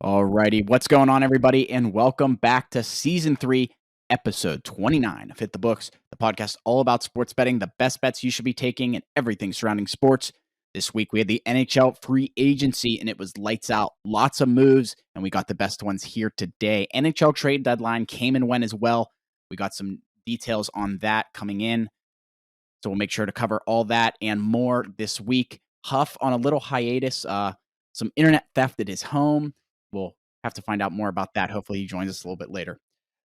Alrighty, what's going on, everybody, and welcome back to Season 3, Episode 29 of Hit the Books, the podcast all about sports betting, the best bets you should be taking, and everything surrounding sports. This week, we had the NHL free agency, and it was lights out. Lots of moves, and we got the best ones here today. NHL trade deadline came and went as well. We got some details on that coming in, so we'll make sure to cover all that and more this week. Huff on a little hiatus, some internet theft at his home. We'll have to find out more about that. Hopefully, he joins us a little bit later.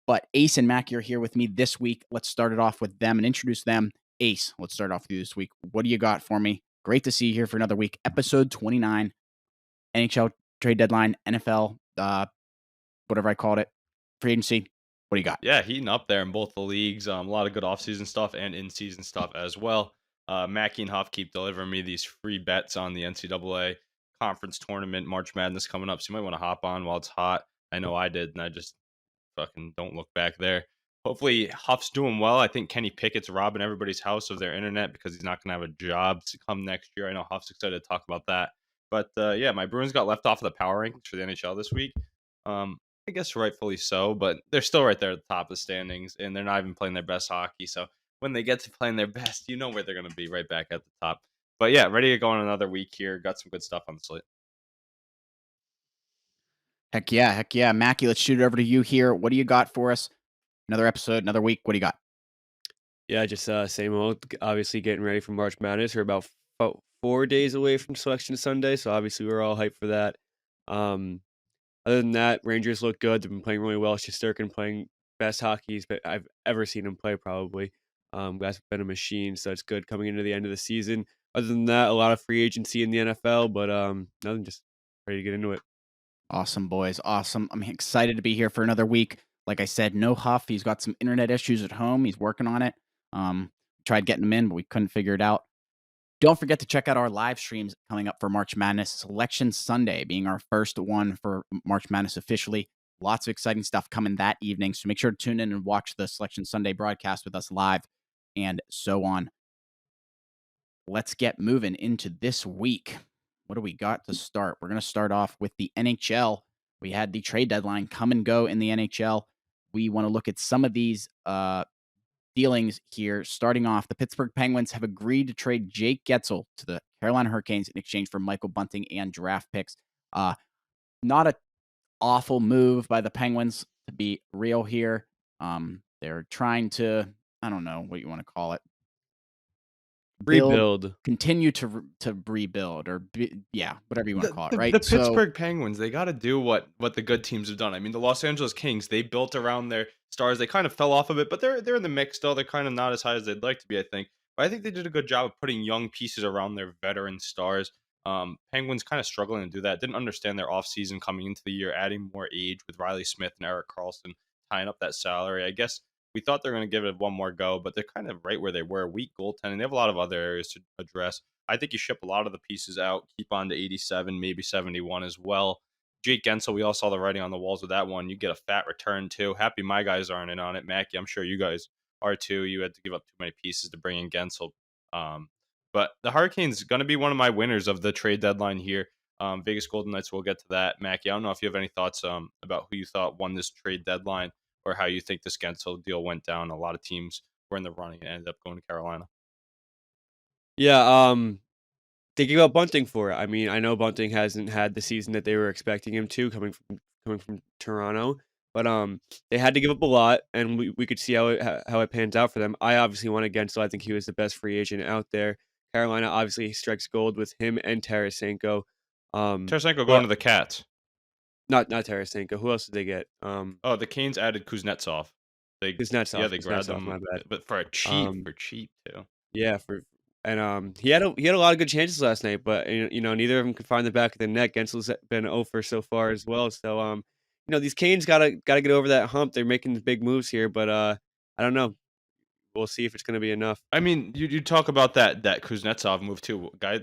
But Ace and Mac, you're here with me this week. Let's start it off with them and introduce them. Ace, let's start off with you this week. What do you got for me? Great to see you here for another week. Episode 29, NHL trade deadline, NFL, whatever I called it, free agency. What do you got? Yeah, heating up there in both the leagues. A lot of good offseason stuff and in-season stuff as well. Mackey and Huff keep delivering me these free bets on the NCAA conference tournament, March Madness coming up. So you might want to hop on while it's hot. I know I did, and I just fucking don't look back there. Hopefully, Huff's doing well. I think Kenny Pickett's robbing everybody's house of their internet because he's not going to have a job to come next year. I know Huff's excited to talk about that. But yeah, my Bruins got left off of the power rankings for the NHL this week. I guess rightfully so, but they're still right there at the top of the standings, and they're not even playing their best hockey. So when they get to playing their best, you know where they're going to be, right back at the top. But yeah, ready to go on another week here. Got some good stuff on the slate. Heck yeah. Mackie, let's shoot it over to you here. What do you got for us? Another episode, another week. What do you got? Yeah, just same old. Obviously, getting ready for March Madness. We're about 4 days away from Selection Sunday, so obviously we're all hyped for that. Other than that, Rangers look good. They've been playing really well. Shesterkin playing best hockey I've ever seen him play, probably. Guy's been a machine, so it's good coming into the end of the season. Other than that, a lot of free agency in the NFL, but nothing. Just ready to get into it. Awesome, boys. Awesome. I'm excited to be here for another week. Like I said, no Huff. He's got some internet issues at home. He's working on it. Tried getting him in, but we couldn't figure it out. Don't forget to check out our live streams coming up for March Madness. Selection Sunday being our first one for March Madness officially. Lots of exciting stuff coming that evening. So make sure to tune in and watch the Selection Sunday broadcast with us live and so on. Let's get moving into this week. What do we got to start? We're going to start off with the NHL. We had the trade deadline come and go in the NHL. We want to look at some of these dealings here. Starting off, the Pittsburgh Penguins have agreed to trade Jake Getzel to the Carolina Hurricanes in exchange for Michael Bunting and draft picks. Not an awful move by the Penguins, to be real here. They're trying to, I don't know what you want to call it, Rebuild. continue to rebuild, or whatever you want to call it, right? The Pittsburgh Penguins, they got to do what the good teams have done. I mean, the Los Angeles Kings, they built around their stars. They kind of fell off of it, but they're in the mix still. They're kind of not as high as they'd like to be, I think. But I think they did a good job of putting young pieces around their veteran stars. Penguins kind of struggling to do that. Didn't understand their offseason coming into the year, adding more age with Riley Smith and Erik Karlsson, tying up that salary. I guess we thought they were going to give it one more go, but they're kind of right where they were. Weak goaltending. They have a lot of other areas to address. I think you ship a lot of the pieces out, keep on to 87, maybe 71 as well. Jake Gensel, we all saw the writing on the walls with that one. You get a fat return too. Happy my guys aren't in on it. Mackie, I'm sure you guys are too. You had to give up too many pieces to bring in Gensel. But the Hurricanes going to be one of my winners of the trade deadline here. Vegas Golden Knights, we'll get to that. Mackie, I don't know if you have any thoughts about who you thought won this trade deadline, or how you think this Gensel deal went down. A lot of teams were in the running and ended up going to Carolina. Yeah, they gave up Bunting for it. I mean, I know Bunting hasn't had the season that they were expecting him to, coming from Toronto, but they had to give up a lot, and we could see how it pans out for them. I obviously won against, so I think he was the best free agent out there. Carolina obviously strikes gold with him and Tarasenko. Tarasenko going to the Cats. Not Tarasenko. Who else did they get? The Canes added Kuznetsov. Kuznetsov. Yeah, they grabbed him, my bad. but for cheap too. Yeah, he had a lot of good chances last night, but neither of them could find the back of the net. Gensel's been 0 for so far as well. So these Canes gotta get over that hump. They're making big moves here, but I don't know. We'll see if it's gonna be enough. I mean, you talk about that Kuznetsov move too. Guy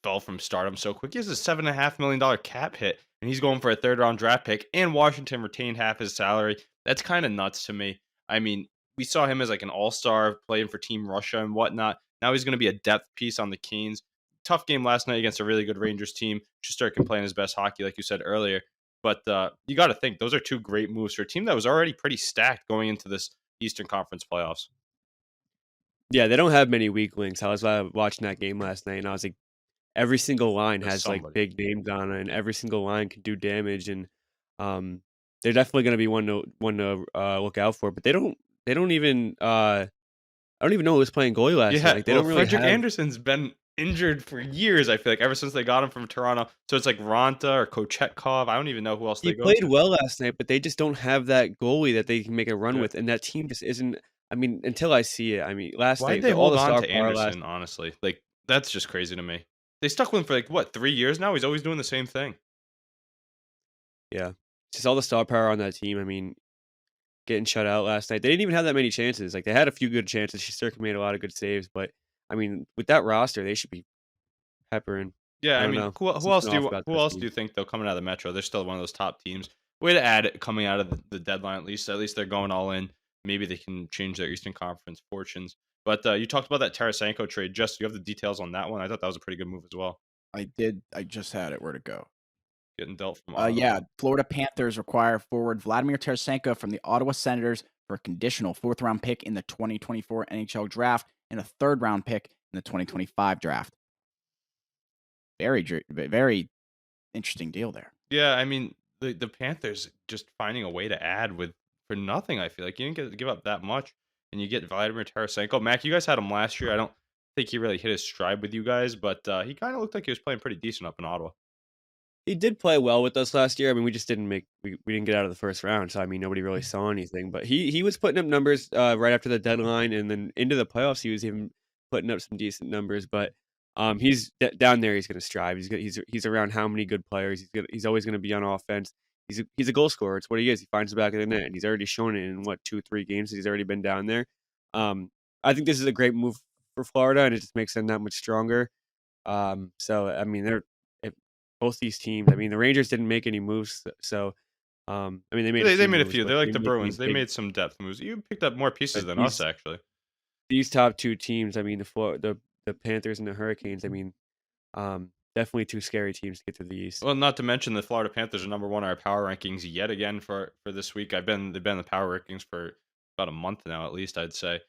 fell from stardom so quick. He has a $7.5 million cap hit, and he's going for a third-round draft pick. And Washington retained half his salary. That's kind of nuts to me. I mean, we saw him as like an all-star playing for Team Russia and whatnot. Now he's going to be a depth piece on the Canes. Tough game last night against a really good Rangers team. Shesterkin playing his best hockey, like you said earlier. But you got to think those are two great moves for a team that was already pretty stacked going into this Eastern Conference playoffs. Yeah, they don't have many weak links. I was watching that game last night, and I was like, every single line There's has like somebody. big names on it, and every single line can do damage, and um, they're definitely going to be one to look out for. But they don't even I don't even know who was playing goalie last night. Yeah, Like they well, don't really Frederick have. Anderson's been injured for years. I feel like ever since they got him from Toronto. So it's like Ronta or Kochetkov. I don't even know who else He they go played to. well last night, but they just don't have that goalie that they can make a run Yeah. with, and that team just isn't. I mean, until I see it. I mean, last Why'd night they all hold the on star to power last. Anderson? Honestly, like that's just crazy to me. They stuck with him for like what 3 years now. He's always doing the same thing. Yeah, just all the star power on that team. I mean, getting shut out last night. They didn't even have that many chances. Like they had a few good chances. Shesterkin made a lot of good saves, but I mean, with that roster, they should be peppering. Yeah, I I don't mean, know. who else Something do off about who that else do team. you think they'll coming out of the Metro? They're still one of those top teams. Way to add it coming out of the deadline. At least they're going all in. Maybe they can change their Eastern Conference fortunes. But you talked about that Tarasenko trade. Just you have the details on that one. I thought that was a pretty good move as well. I did. I just had it. Where'd it go? Getting dealt from Ottawa. Yeah, Florida Panthers require forward Vladimir Tarasenko from the Ottawa Senators for a conditional fourth-round pick in the 2024 NHL draft and a third-round pick in the 2025 draft. Very interesting deal there. Yeah, I mean the Panthers just finding a way to add with for nothing. I feel like you didn't give up that much, and you get Vladimir Tarasenko. Mac, you guys had him last year. I don't think he really hit his stride with you guys, but he kind of looked like he was playing pretty decent up in Ottawa. He did play well with us last year. I mean, we just didn't make we didn't get out of the first round, so I mean, nobody really saw anything. But he was putting up numbers right after the deadline, and then into the playoffs, he was even putting up some decent numbers. But he's down there. He's going to strive. He's around how many good players. He's always going to be on offense. He's a goal scorer. It's what he is. He finds the back of the net, and he's already shown it in what 2-3 games. He's already been down there. I think this is a great move for Florida, and it just makes them that much stronger. So I mean, both these teams. I mean, the Rangers didn't make any moves, so I mean, they made a They few made a moves, few. but They're they like the didn't make any Bruins. They big. made some depth moves. You picked up more pieces But than us, actually. these top two teams, I mean, the Panthers and the Hurricanes. I mean, definitely two scary teams to get to the East. Well, not to mention the Florida Panthers are number one on our power rankings yet again for this week. They've been in the power rankings for about a month now, at least I'd say.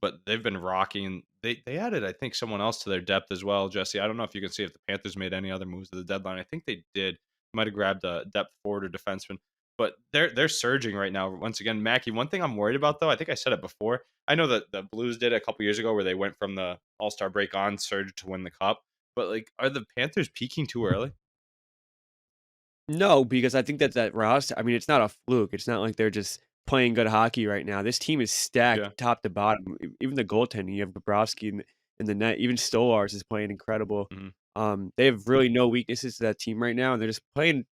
But they've been rocking. They added, I think, someone else to their depth as well, Jesse. I don't know if you can see if the Panthers made any other moves at the deadline. I think they did. Might have grabbed a depth forward or defenseman. But they're surging right now. Once again, Mackie. One thing I'm worried about though, I think I said it before. I know that the Blues did it a couple years ago where they went from the All Star break on surge to win the cup. But like, are the Panthers peaking too early? No, because I think that roster. I mean, it's not a fluke. It's not like they're just playing good hockey right now. This team is Yeah. stacked top to bottom. Even the goaltending, you have Bobrovsky in the net. Even Stolars is playing incredible. Mhm. They have really no weaknesses to that team right now, and they're just playing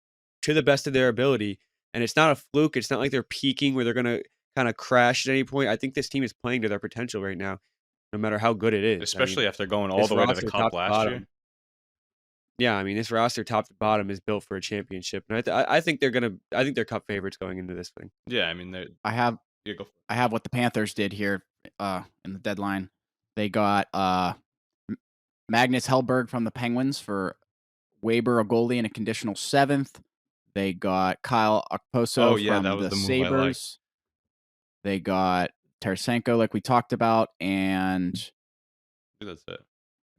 to the best of their ability. And it's not a fluke. It's not like they're peaking where they're gonna kind of crash at any point. I think this team is playing to their potential right now, no matter how good it is. I mean, Especially after going all this the way to the roster cup top to last year. bottom. Yeah, I mean, this roster top to bottom is built for a championship, and I think I think they're cup favorites going into this thing. Yeah, I mean, they I have yeah, go for it. I have what the Panthers did here in the deadline. They got Magnus Hellberg from the Penguins for Weber, a goalie, and a conditional seventh. They got Kyle Oh Okposo yeah, that from was the the move I liked. Sabres. They got Tarasenko, like we talked about, and That's it.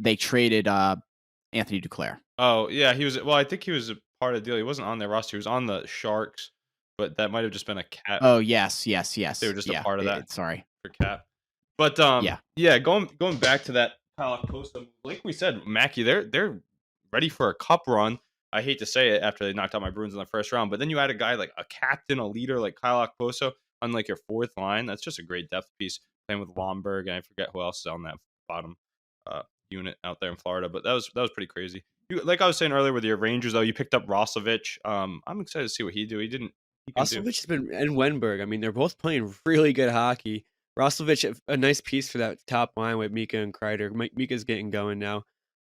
they traded Anthony Duclair. Oh yeah, he was. Well, I think he was a part of the deal. He wasn't on their roster. He was on the Sharks, but that might have just been a cap. Oh yes. They were just a part of that Sorry. for cap. But Yeah. yeah, going back to that Kyle Costa, like we said, Mackey, they're ready for a cup run. I hate to say it after they knocked out my Bruins in the first round, but then you add a guy like a captain, a leader like Kyle Okposo on like your fourth line. That's just a great depth piece. Playing with Lomberg, and I forget who else is on that bottom unit out there in Florida, but that was pretty crazy. You, like I was saying earlier with your Rangers, though, you picked up Roslovic. I'm excited to see what he can do. Roslovic has been and Wenberg. I mean, they're both playing really good hockey. Roslovic, a nice piece for that top line with Mika and Kreider. Mika's getting going now,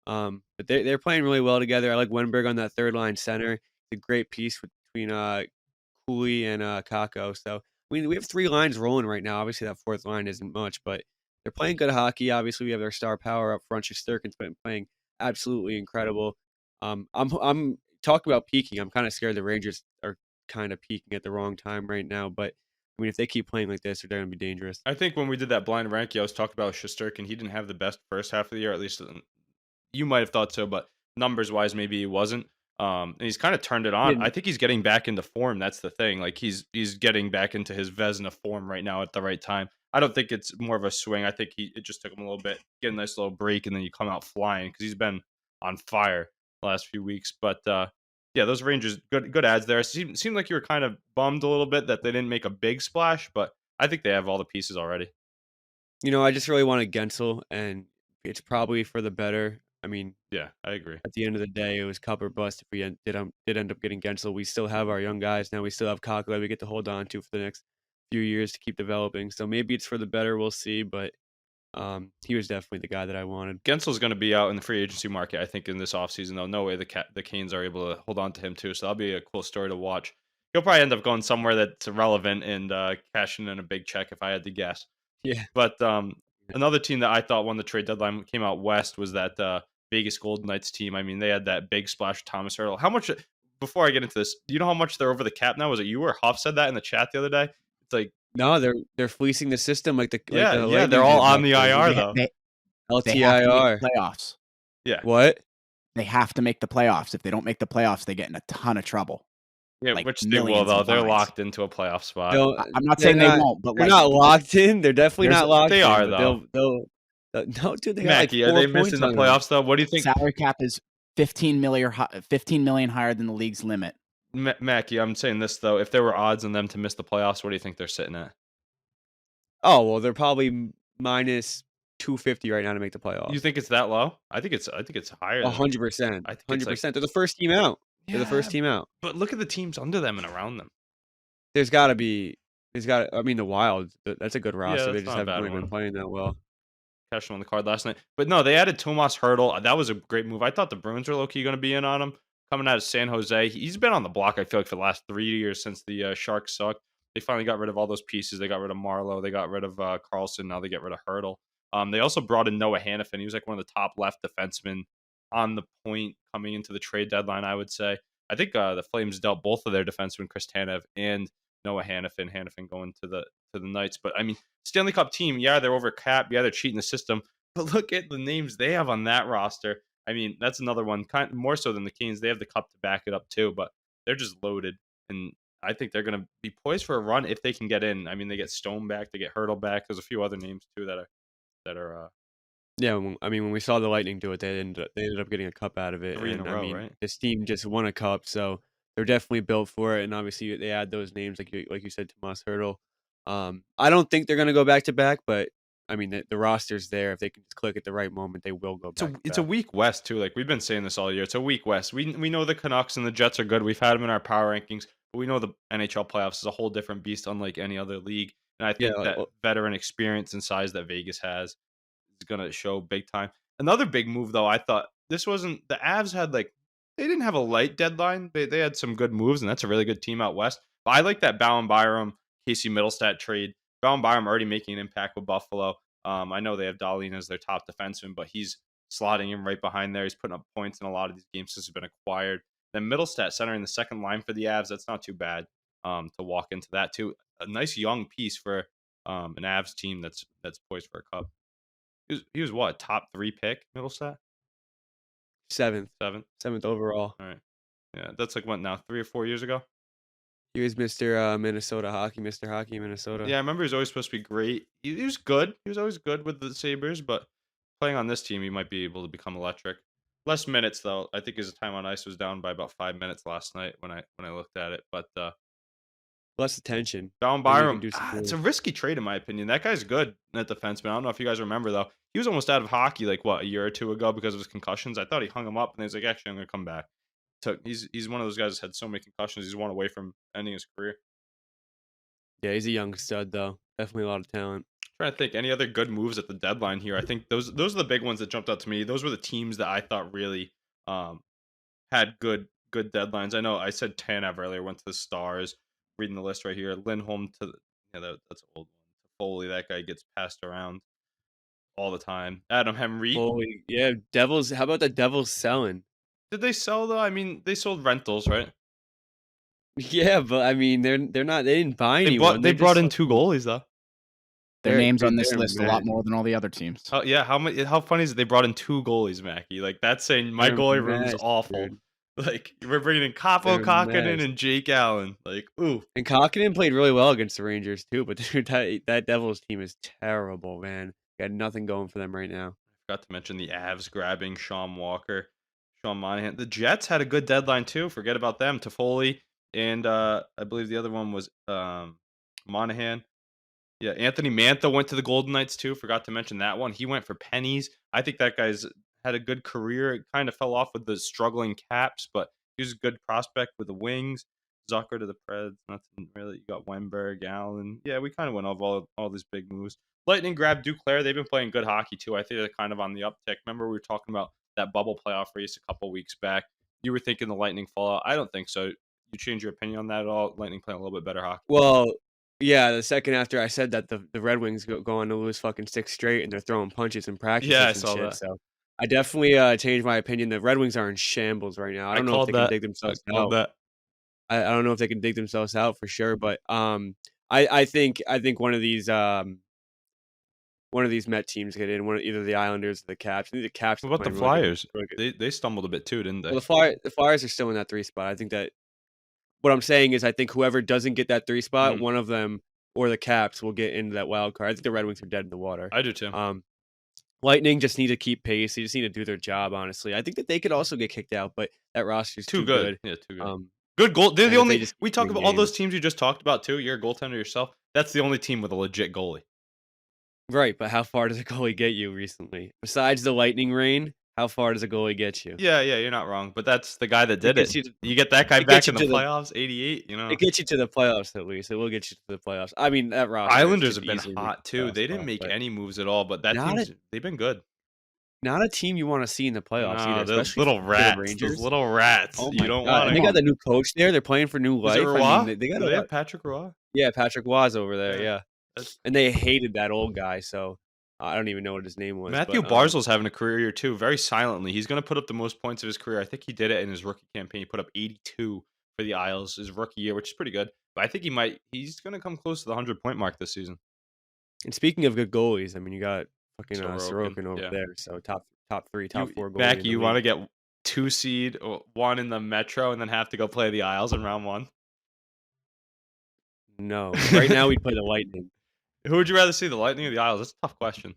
but they're playing really well together. I like Wenberg on that third line center. It's a great piece between Cooley and Kako. So we have three lines rolling right now. Obviously, that fourth line isn't much, but they're playing good hockey. Obviously, we have their star power up front. Shesterkin's been playing absolutely incredible. I'm talk about peaking. I'm kind of scared the Rangers are kind of peaking at the wrong time right now. But I mean, if they keep playing like this, they're going to be dangerous. I think when we did that blind ranking, I was talking about Shesterkin. He didn't have the best first half of the year, at least you might have thought so, but numbers wise, maybe he wasn't. And he's kind of turned it on. I think he's getting back into form. That's the thing. Like he's getting back into his Vezina form right now at the right time. I don't think it's more of a swing. I think it just took him a little bit, get a nice little break, and then you come out flying because he's been on fire the last few weeks. But yeah, those Rangers, good ads there. Seemed like you were kind of bummed a little bit that they didn't make a big splash, but I think they have all the pieces already. I just really wanted Gensel, and it's probably for the better. I mean, Yeah, I agree. at the end of the day, it was cup or bust. If we did end up getting Gensel, we still have our young guys now. We still have Kakala we get to hold on to for the next few years to keep developing. So maybe it's for the better. We'll see. But he was definitely the guy that I wanted. Gensel's going to be out in the free agency market, I think, in this offseason, though. No way the Canes are able to hold on to him, too. So that'll be a cool story to watch. He'll probably end up going somewhere that's relevant and cashing in a big check, if I had to guess. Yeah. But another team that I thought won the trade deadline came out west was that Vegas Golden Knights team. I mean, they had that big splash Thomas Hurdle. How much, before I get into this, do you know how much they're over the cap now? Was it you or Huff said that in the chat the other day? It's like, no, they're fleecing the system like the yeah, Lightning they're all did on the back then. IR, though. They have to LTIR. make the playoffs. Yeah. What? They have to make the playoffs. If they don't make the playoffs, they get in a ton of trouble. Yeah, Like which they will, millions though. in They're fines. locked into a playoff spot. I'm not saying they won't, but they're like not locked in. They're definitely There's not a- locked They in. are, but though. No, dude, they got Mackie, like are 4 they points missing the on them. playoffs, though? What do you think? salary cap is 15 million higher than the league's limit. Mackie, I'm saying this, though. If there were odds on them to miss the playoffs, what do you think they're sitting at? Oh, well, they're probably minus 250 right now to make the playoffs. You think it's that low? I think it's higher. 100%. I think it's 100%. like, They're the first team out. They're the yeah, first team out. but look at the teams under them and around them. There's got to be. I mean, the Wild. That's a good roster. They that's just not a haven't bad really been one. playing that well. Cashed on the card last night. But no, they added Tomas Hurdle. That was a great move. I thought the Bruins were low-key going to be in on him. Coming out of San Jose. He's been on the block, I feel like, for the last 3 years since the Sharks sucked. They finally got rid of all those pieces. They got rid of Marlowe. They got rid of Carlson. Now they get rid of Hurdle. They also brought in Noah Hannafin. He was like one of the top left defensemen on the point coming into the trade deadline, I would say. I think the Flames dealt both of their defensemen, Chris Tanev and Noah Hannafin. Hannafin going to the Knights. But, I mean, Stanley Cup team, yeah, they're over cap. Yeah, they're cheating the system. But look at the names they have on that roster. I mean, that's another one, kind more so than the Canes. They have the cup to back it up too, but they're just loaded. And I think they're going to be poised for a run if they can get in. I mean, they get Stone back, they get Hurdle back. There's a few other names too that are Yeah, when we saw the Lightning do it, they ended up getting a cup out of it. 3 in a And, row, I mean, right? this team just won a cup, so they're definitely built for it. And obviously, they add those names like you said, Tomas Hurdle. I don't think they're going to go back to back, but I mean, the roster's there. If they can just click at the right moment, they will go back. It's a weak West too. Like we've been saying this all year. It's a weak West. We know the Canucks and the Jets are good. We've had them in our power rankings, but we know the NHL playoffs is a whole different beast, unlike any other league. And I think that veteran experience and size that Vegas has is going to show big time. Another big move, though, I thought this wasn't the Avs had they didn't have a light deadline. They had some good moves, and that's a really good team out west. But I like that Bowen Byram, Casey Middlestat trade. Bowen Byram already making an impact with Buffalo. I know they have Dahlin as their top defenseman, but he's slotting him right behind there. He's putting up points in a lot of these games since he's been acquired. Then Middlestat centering the second line for the Avs. That's not too bad to walk into that too. A nice young piece for an Avs team that's poised for a cup. He was what, top 3 pick, Middlestat? Seventh overall. All right. Yeah, that's like what now, 3 or 4 years ago? He was Mr. Minnesota Hockey, Mr. Hockey Minnesota. Yeah, I remember he was always supposed to be great. He was good. He was always good with the Sabres, but playing on this team, he might be able to become electric. Less minutes though. I think his time on ice was down by about 5 minutes last night when I looked at it. But less attention. Bowen Byram, it's a risky trade in my opinion. That guy's good at defenseman. I don't know if you guys remember though. He was almost out of hockey like what, a year or two ago because of his concussions. I thought he hung him up and he was like, actually, I'm gonna come back. He's one of those guys that had so many concussions. He's one away from ending his career. Yeah, he's a young stud though. Definitely a lot of talent. Trying to think any other good moves at the deadline here. I think those are the big ones that jumped out to me. Those were the teams that I thought really had good deadlines. I know I said Tanev earlier, went to the Stars. Reading the list right here, Lindholm to that's an old one. Foley, that guy gets passed around all the time. Adam Henry. Foley, yeah, Devils. How about the Devils selling? Did they sell though? I mean, they sold rentals, right? Yeah, but I mean, they're not. They didn't buy They anyone. they They're brought just in 2 fucking. goalies though. Their names on this They're a list a lot mess. more than all the other teams. Oh yeah, how funny is it they brought in 2 goalies, Mackie? Like that's saying my They're a goalie room's mess, awful. dude. Like we're bringing in Capo They're a Kakkonen mess. and Jake Allen. Like ooh, And Koskinen played really well against the Rangers too, but dude, that Devils team is terrible, man. Got nothing going for them right now. forgot to mention the Avs grabbing Sean Walker, Sean Monahan. The Jets had a good deadline too. Forget about them. Toffoli and I believe the other one was Monahan. Yeah, Anthony Mantha went to the Golden Knights too. Forgot to mention that one. He went for pennies. I think that guy's had a good career. It kind of fell off with the struggling Caps, but he was a good prospect with the Wings. Zucker to the Preds. Nothing really. You got Wenberg, Allen. Yeah, we kind of went over all these big moves. Lightning grabbed Duclair. They've been playing good hockey too. I think they're kind of on the uptick. Remember we were talking about that bubble playoff race a couple weeks back. You were thinking the Lightning fall out. I don't think so. You change your opinion on that at all? Lightning playing a little bit better hockey. Well, yeah, the second after I said that, the Red Wings go on to lose fucking 6 straight, and they're throwing punches in Yeah, I practices and saw shit. that. So I definitely changed my opinion. The Red Wings are in shambles right now. I I don't know if called they can that. dig I themselves called out. that. I don't know if they can dig themselves out for sure, but I think one of these Met teams get in. Either the Islanders or the Caps. I think the Caps What are about the playing really good. Flyers? Really good. They stumbled a bit too, didn't Well, they? the Flyers are still in that 3 spot. I think that what I'm saying is I think whoever doesn't get that 3 spot, Mhm. one of them or the Caps will get into that wild card. I think the Red Wings are dead in the water. I do too. Lightning just need to keep pace. They just need to do their job, honestly. I think that they could also get kicked out, but that roster's Too too good. good. Yeah, too good. Um, Good goal. They're and the if they only. just We keep talk winning about all those games. teams you just talked about too. You're a goaltender yourself. That's the only team with a legit goalie. Right, but how far does a goalie get you recently? Besides the Lightning reign, how far does a goalie get you? Yeah, you're not wrong. But that's the guy that It did it. gets you to You get that guy it gets back you in the to the playoffs, 88. it gets you to the playoffs at least. It will get you to the playoffs. I mean, that roster Islanders could have been easily make hot the too. playoff They didn't spot, make but any moves at all, but that not a they've been good. not a team you wanna see in the playoffs either, No, they're especially little for the rats. Those Rangers. little rats. Oh You my don't god, want and they to. got the new coach there, they're playing for new Is it life. I mean, Roy? they got Do a they lot. have Patrick Roy? Yeah, Patrick Roy's over there, Yeah. yeah, That's and they hated that old guy, so I don't even know what his name was, Matthew but, Barzal's having a career year too, very silently. He's going to put up the most points of his career. I think he did it in his rookie campaign. He put up 82 for the Isles his rookie year, which is pretty good. But I think he's going to come close to the 100-point mark this season. and speaking of good goalies, I mean, you got fucking, Sorokin, Sorokin over yeah. there, so top 3, top 4 goalie Mackie, in the you want to league. get 2 seed, or 1 in the Metro, and then have to go play the Isles in round 1? No, right now we'd play the Lightning. Who would you rather see, the Lightning or the Isles? That's a tough question.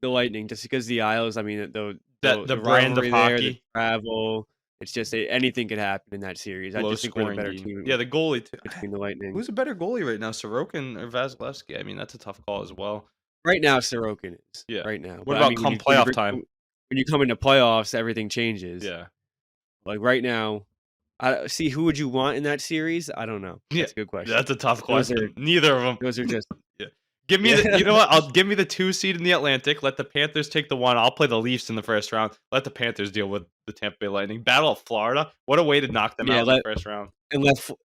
The Lightning, just because the Isles, I mean, The the brand of rivalry there, the hockey, travel, it's just anything could happen in that series. I low just think we're the scoring better game. team Yeah, the goalie too. between the Lightning. Who's a better goalie right now, Sorokin or Vasilevsky? I mean, that's a tough call as well. Right now, Sorokin is, Yeah. right now. What But, I about mean, come playoff time? when you come into playoffs, everything changes. Yeah. Like, right now, see, who would you want in that series? I don't know. Yeah, That's a good question. that's a tough Those question. Neither of them. Those are just Yeah. Give me the. You know what? Give me the 2 seed in the Atlantic. Let the Panthers take the 1. I'll play the Leafs in the first round. Let the Panthers deal with the Tampa Bay Lightning. Battle of Florida. What a way to knock them out in the first round. and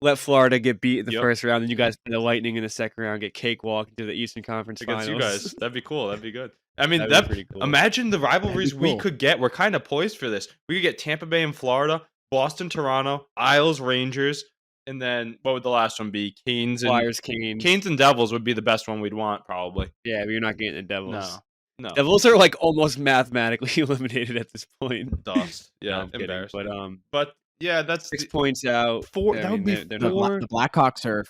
let Florida get beat in the Yep. first round, and you guys play the Lightning in the second round, get cakewalk into the Eastern Conference Against Finals. you guys. That'd be cool. That'd be good. I mean, That'd be pretty cool. imagine the rivalries we cool. could get. We're kind of poised for this. We could get Tampa Bay and Florida, Boston, Toronto, Isles, Rangers, and then what would the last one be? Canes and Devils would be the best one we'd want, probably. Yeah, but you're not getting the Devils. No. Devils are like almost mathematically eliminated at this point. Dust. No, Yeah, I'm kidding, embarrassing. But yeah, that's 6 points out. 4. I That mean, would be they're The, not. four. the Blackhawks are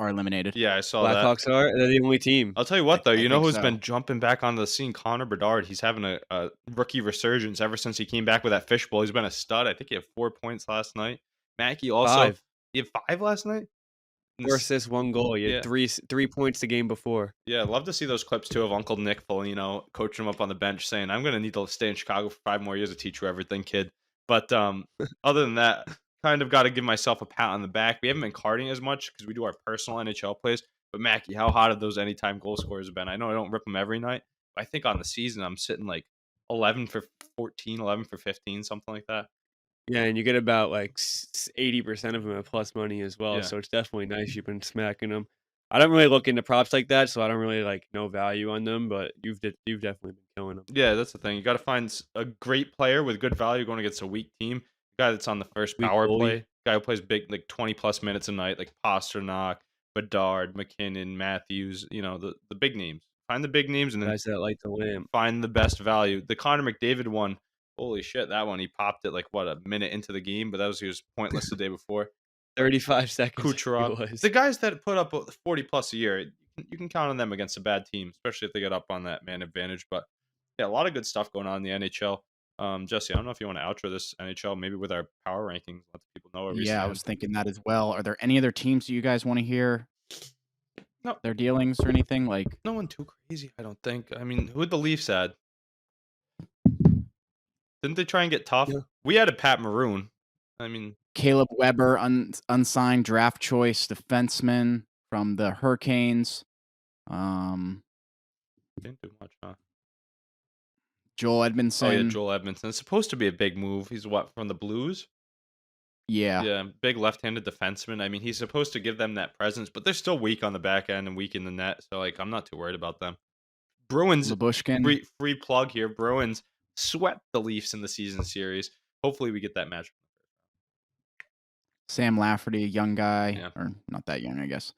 eliminated. Yeah, I saw that. Blackhawks they're the only team. I'll tell you what, though. I You know think who's so. been jumping back onto the scene? Connor Bedard. He's having a rookie resurgence ever since he came back with that fishbowl. He's been a stud. I think he had 4 points last night. Mackie also. 5. He had 5 last night? 4 assists, 1 goal. You had 3 points the game before. Yeah, I'd love to see those clips too of Uncle Nick Foligno coaching him up on the bench, saying, "I'm going to need to stay in Chicago for 5 more years to teach you everything, kid." But other than that, kind of got to give myself a pat on the back. We haven't been carding as much because we do our personal NHL plays. But Mackie, how hot have those anytime goal scorers have been? I know I don't rip them every night, but I think on the season I'm sitting like 11 for 14, 11 for 15, something like that. Yeah, and you get about like 80% of them at plus money as well. Yeah. So it's definitely nice you've been smacking them. I don't really look into props like that, so I don't really like know value on them. But you've definitely been killing them. Yeah, that's the thing. You got to find a great player with good value going against a weak team. Guy that's on the first Weak power goalie. play. Guy who plays big, like 20+ minutes a night, like Pasternak, Bedard, McKinnon, Matthews. You know, the big names. Find the big names and then Guys that light the lamp. find the best value. The Connor McDavid one. Holy shit, that one. He popped it like what, a minute into the game, but he was pointless the day before. 35 seconds. Kucherov. It was. The guys that put up 40+ a year, you can count on them against a bad team, especially if they get up on that man advantage. But yeah, a lot of good stuff going on in the NHL. Jesse, I don't know if you want to outro this NHL, maybe with our power rankings, let the people know where we Yeah, I stand. was thinking that as well. Are there any other teams that you guys want to hear No. their dealings or anything? Like, No one too crazy, I don't think. I mean, who'd the Leafs add? Didn't they try and get tough? Yeah. We added Pat Maroon. I mean, Caleb Weber, unsigned draft choice defenseman from the Hurricanes. didn't do much, huh? Joel Edmondson. Oh yeah, Joel Edmondson. It's supposed to be a big move. He's what, from the Blues? Yeah. Yeah, big left-handed defenseman. I mean, he's supposed to give them that presence, but they're still weak on the back end and weak in the net. So like, I'm not too worried about them. Bruins, Labushkin. free plug here. Bruins swept the Leafs in the season series. Hopefully, we get that match. Sam Lafferty, young guy, Yeah. or not that young, I guess.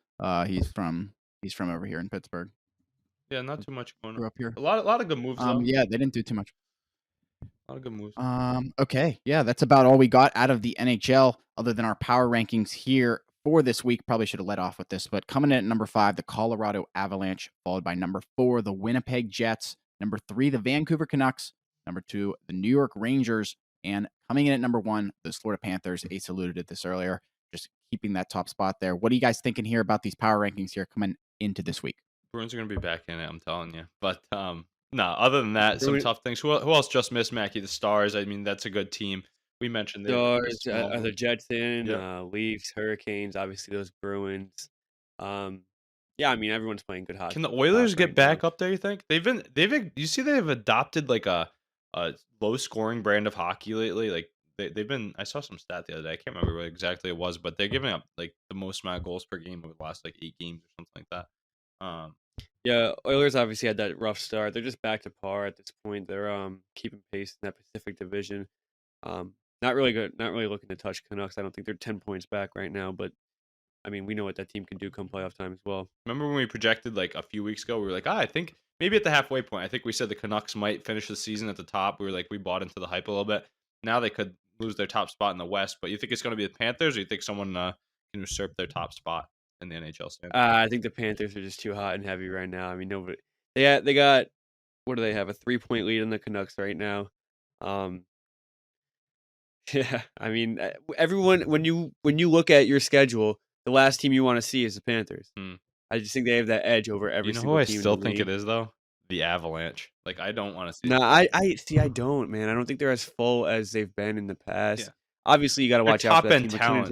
He's from over here in Pittsburgh. Yeah, not too much going Grew on. up here. A lot of good moves though. Yeah, they didn't do too much. A lot of good moves. Okay, yeah, that's about all we got out of the NHL, other than our power rankings here for this week. Probably should have led off with this, but coming in at number 5, the Colorado Avalanche, followed by number 4, the Winnipeg Jets, number 3, the Vancouver Canucks, number 2, the New York Rangers, and coming in at number 1, the Florida Panthers. Ace alluded to this earlier, just keeping that top spot there. What are you guys thinking here about these power rankings here coming into this week? Bruins are going to be back in it, I'm telling you. But no, other than that, some tough things. Who else just missed, Mackie? The Stars. I mean, that's a good team. We mentioned Stars, the Jets in, Yeah. Leafs, Hurricanes, obviously those Bruins. Yeah, I mean everyone's playing good hockey. Can the Oilers get right back now. up there? You think you see they've adopted like a low scoring brand of hockey lately? Like they've been. I saw some stat the other day. I can't remember what exactly it was, but they're giving up like the most amount of goals per game over the last like 8 games or something like that. Yeah, Oilers obviously had that rough start. They're just back to par at this point. They're keeping pace in that Pacific Division. Not really good. Not really looking to touch Canucks. I don't think they're 10 points back right now, but I mean, we know what that team can do come playoff time as well. Remember when we projected like a few weeks ago? We were like, I think maybe at the halfway point. I think we said the Canucks might finish the season at the top. We were like, we bought into the hype a little bit. Now they could lose their top spot in the West. But you think it's going to be the Panthers, or you think someone can usurp their top spot in the NHL standings? I think the Panthers are just too hot and heavy right now. I mean, nobody. They got what do they have? A 3-point lead on the Canucks right now. Yeah, I mean, everyone when you look at your schedule, the last team you want to see is the Panthers. I just think they have that edge over every single team. You know who I still think it is though? The Avalanche. Like I don't want to see. No, I don't, man. I don't think they're as full as they've been in the past. Yeah. Obviously, you got to watch out for that team. talent.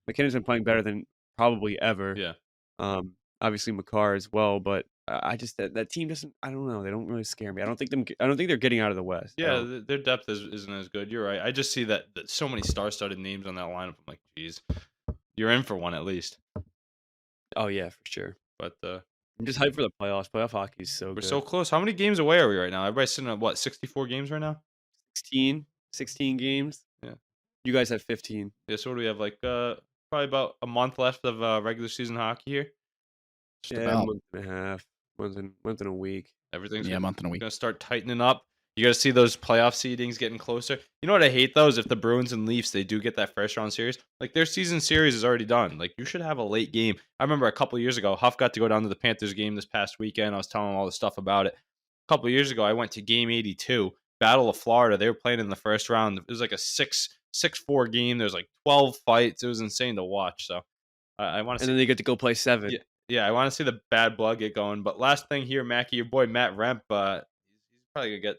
McKinnon's been playing better than probably ever. Yeah. Obviously Makar as well, but I just that team doesn't. I don't know. They don't really scare me. I don't think they're getting out of the West. Yeah, their depth isn't as good. You're right. I just see that so many star-studded names on that lineup. I'm like, geez, you're in for one at least. Oh yeah, for sure. But I'm just hyped for the playoffs. Playoff hockey is so good. We're so close. How many games away are we right now? Everybody's sitting at what, 64 games right now? 16 games. Yeah. You guys have 15. Yeah, so what do we have? Like probably about a month left of regular season hockey here. Just about a month and a half. Month and a week. Everything's a month and a week. Gonna start tightening up. You got to see those playoff seedings getting closer. You know what I hate though is if the Bruins and Leafs they do get that first round series, like their season series is already done. Like you should have a late game. I remember a couple of years ago, Huff got to go down to the Panthers game this past weekend. I was telling him all the stuff about it. A couple of years ago, I went to game 82, Battle of Florida. They were playing in the first round. It was like a 6-4 game. There's like 12 fights. It was insane to watch. So I want to. And then they get to go play 7. Yeah, I want to see the bad blood get going. But last thing here, Mackie, your boy Matt Remp, he's probably gonna get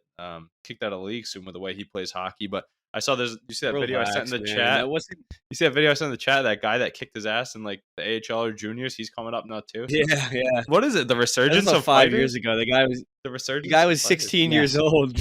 kicked out of the league soon with the way he plays hockey. But I saw you see that video I sent in the chat? You see that video I sent in the chat? That guy that kicked his ass in like the AHL or juniors, he's coming up now too. So yeah. What is it? The resurgence of 5 years ago. The guy was 16 years old.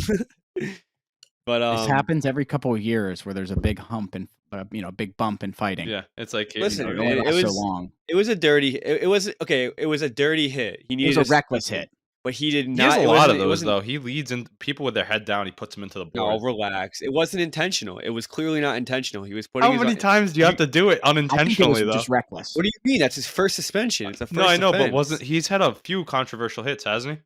But this happens every couple of years where there's a big hump in a big bump in fighting. Yeah, it's like Listen, It man, only it lasts so was long. it was a dirty. It was okay. It was a dirty hit. He It needed was a a reckless suspension, hit. but he did he has not. a It lot of wasn't. It those wasn't. though. He leads in people with their head down. He puts them into the No, board. relax. It wasn't intentional. It was clearly not intentional. He was putting How his. many times do you have to do it I think it was unintentionally though? just reckless. What do you mean? That's his first suspension. It's a first No, I know, but offense. he's had a few controversial hits, hasn't he?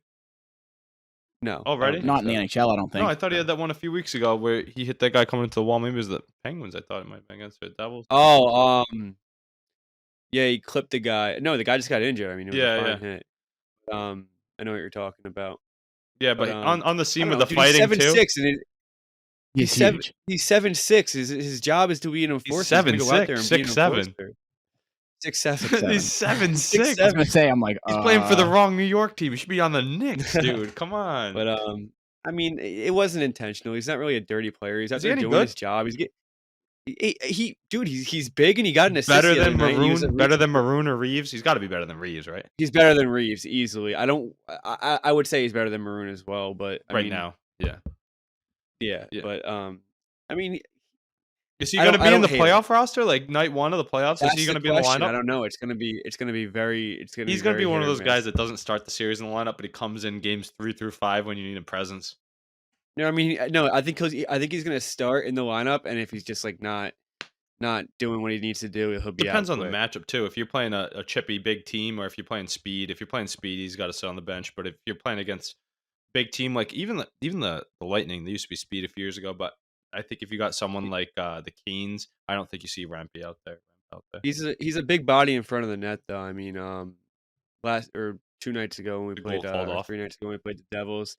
No, Already? I don't Not think in the so. NHL, I don't think. No, I thought he had that one a few weeks ago where he hit that guy coming into the wall. Maybe it was the Penguins. I thought it might have been against the Devils. Oh, yeah, he clipped the guy. No, the guy just got injured. I mean, it was a Yeah, fine hit. I know what you're talking about. Yeah, But but on the I scene don't with know, the dude, he's fighting too. 7'6", and He's huge. he's 7'6". His job is to be an enforcer. He's gonna go out there and be an 6'7". enforcer. 6'7". He's 7'6". I was gonna say, I'm like, He's playing for the wrong New York team. He should be on the Knicks, dude. Come on. But I mean, it wasn't intentional. He's not really a dirty player. He's out Is he there any doing good? his job. He's big and he got an assist Better the other than night. Maroon, better than Maroon or Reeves. He's got to be better than Reeves, right? He's better than Reeves easily. I would say he's better than Maroon as well, but I Right mean, now, yeah. yeah. But I mean, Is he I going to don't- be I in the don't hate him. playoff roster, like night one of the playoffs? Is That's he going to the be in the question. I lineup? don't know. It's gonna be very. He's going to be one of those guys that doesn't start the series in the lineup, but he comes in games 3 through 5 when you need a presence. No, I mean, no. I think he's gonna start in the lineup, and if he's just like not doing what he needs to do, he'll be Depends out on the quick. matchup too. If you're playing a chippy big team, or if you're playing speed, he's got to sit on the bench. But if you're playing against big team, like even the Lightning, they used to be speed a few years ago. But I think if you got someone like the Canes, I don't think you see Rampy out there. He's a big body in front of the net, though. I mean, last or 2 nights ago when we The goal played, called or off. 3 nights ago when we played the Devils,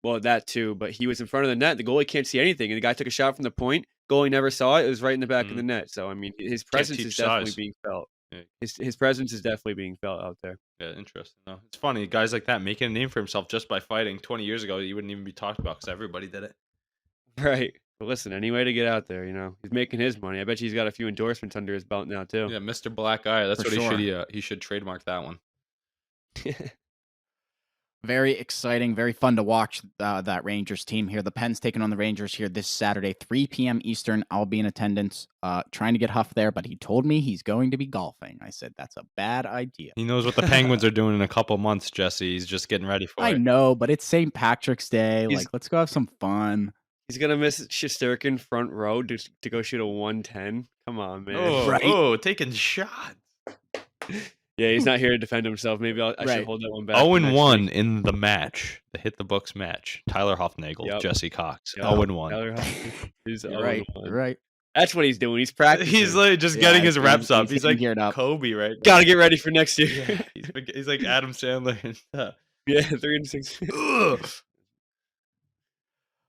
well, that too. But he was in front of the net. The goalie can't see anything, and the guy took a shot from the point. Goalie never saw it. It was right in the back of the net. So I mean, his presence teach is definitely size. being felt. Yeah. His presence is definitely being felt out there. Yeah, interesting. No, it's funny. Guys like that making a name for himself just by fighting. 20 years ago, you wouldn't even be talked about because everybody did it. Right. But listen, any way to get out there, he's making his money. I bet you he's got a few endorsements under his belt now too. Yeah, Mr. Black Eye. That's For what sure. he should trademark that one. Very exciting, very fun to watch that Rangers team here. The Pens taking on the Rangers here this Saturday, 3 p.m. Eastern. I'll be in attendance, trying to get Huff there, but he told me he's going to be golfing. I said, that's a bad idea. He knows what the Penguins are doing in a couple months, Jesse. He's just getting ready for I it. know, but it's St. Patrick's Day. He's- Like, let's go have some fun. He's gonna miss Shesterkin front row to go shoot a 110. Come on, man. Right. Taking shots. Yeah, he's not here to defend himself. Maybe I should Right. hold that one back. for next 0-1 week. in the match, the Hit the Books match. Tyler Hoffnagel, Yep. Jesse Cox. Yep. 0-1. Tyler Hoffman is You're right. 0-1. You're right. That's what he's doing. He's practicing. He's like just Yeah, getting his he's- reps up. he's He's like geared up. Kobe, right? Gotta get ready for next year. Yeah, he's like Adam Sandler and stuff. Yeah, 3 and 6. Ugh.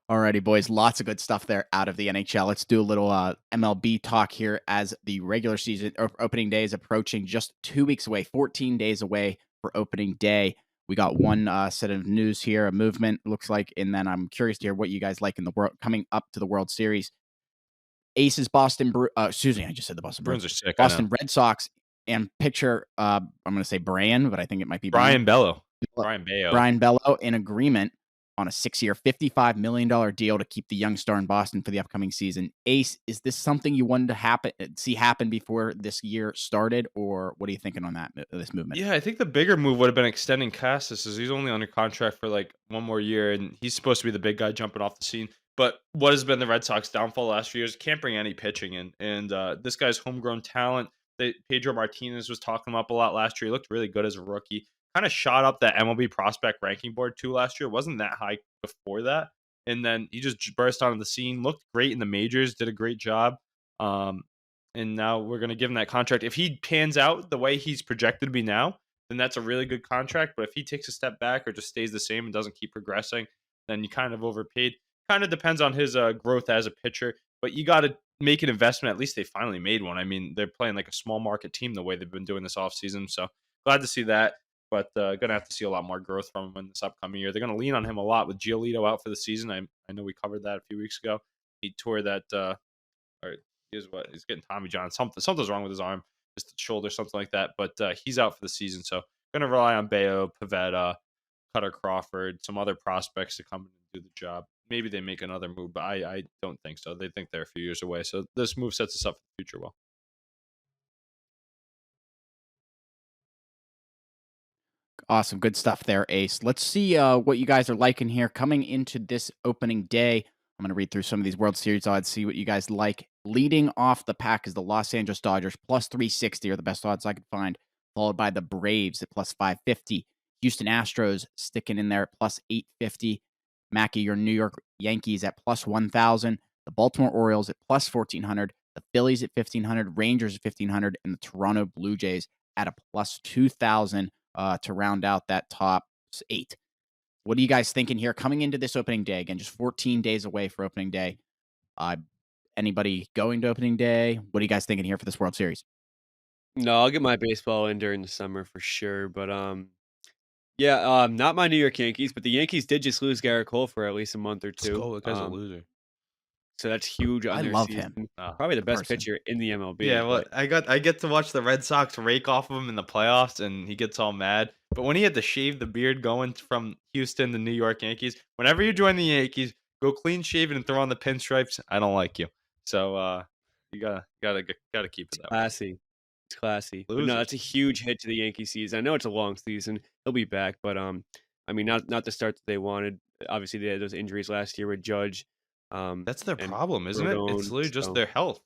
Alrighty, boys. Lots of good stuff there out of the NHL. Let's do a little MLB talk here as the regular season or opening day is approaching just 2 weeks away, 14 days away for opening day. We got one set of news here, a movement looks like, and then I'm curious to hear what you guys like in the world coming up to the World Series. Aces, Boston, excuse me, I just said the Boston Bruins. Bruins are sick. I know. Boston Red Sox, and picture, I'm going to say Brian, but I think it might be Brian Bello. Brian. Brian Bayo. Brian Bello in agreement on a 6-year, $55 million deal to keep the young star in Boston for the upcoming season. Ace, is this something you wanted to see happen before this year started, or what are you thinking on this movement? Yeah, I think the bigger move would have been extending Cassis, as he's only under contract for like one more year, and he's supposed to be the big guy jumping off the scene. But what has been the Red Sox downfall the last few years? Can't bring any pitching in, and this guy's homegrown talent. Pedro Martinez was talking him up a lot last year. He looked really good as a rookie. Kind of shot up that MLB prospect ranking board too last year. It wasn't that high before that, and then he just burst onto the scene. Looked great in the majors. Did a great job. And now we're going to give him that contract. If he pans out the way he's projected to be now, then that's a really good contract. But if he takes a step back or just stays the same and doesn't keep progressing, then you kind of overpaid. Kind of depends on his growth as a pitcher. But you got to make an investment. At least they finally made one. I mean, they're playing like a small market team the way they've been doing this offseason. So glad to see that. But going to have to see a lot more growth from him in this upcoming year. They're going to lean on him a lot with Giolito out for the season. I know we covered that a few weeks ago. He tore that, or he's getting Tommy John. Something's wrong with his arm, just the shoulder, something like that. But he's out for the season. So going to rely on Bayo, Pavetta, Cutter Crawford, some other prospects to come and do the job. maybe they make another move, but I don't think so. They think they're a few years away. So this move sets us up for the future well. Awesome. Good stuff there, Ace. Let's see what you guys are liking here coming into this opening day. I'm going to read through some of these World Series odds, see what you guys like. Leading off the pack is the Los Angeles Dodgers, plus 360 are the best odds I could find, followed by the Braves at plus 550. Houston Astros sticking in there at plus 850. Mackie, your New York Yankees at plus 1,000. The Baltimore Orioles at plus 1,400. The Phillies at 1,500. Rangers at 1,500. And the Toronto Blue Jays at a plus 2,000. To round out that top 8. What are you guys thinking here coming into this opening day? Again, just 14 days away for opening day. Anybody going to opening day? What are you guys thinking here for this World Series? No, I'll get my baseball in during the summer for sure. But yeah, not my New York Yankees, but the Yankees did just lose Garrett Cole for at least a month or Let's two. go. The guy's a loser. So that's huge on I their love season. him. Probably the best person. pitcher in the MLB. Yeah, well, but I get to watch the Red Sox rake off of him in the playoffs, and he gets all mad. But when he had to shave the beard going from Houston to New York Yankees, whenever you join the Yankees, go clean shaven and throw on the pinstripes. I don't like you. So you gotta keep it that way. classy. It's classy. But no, Losers. that's a huge hit to the Yankee season. I know it's a long season. He'll be back, but I mean, not the start that they wanted. Obviously, they had those injuries last year with Judge. That's their And problem, isn't it? It's Rodon, literally just so their health.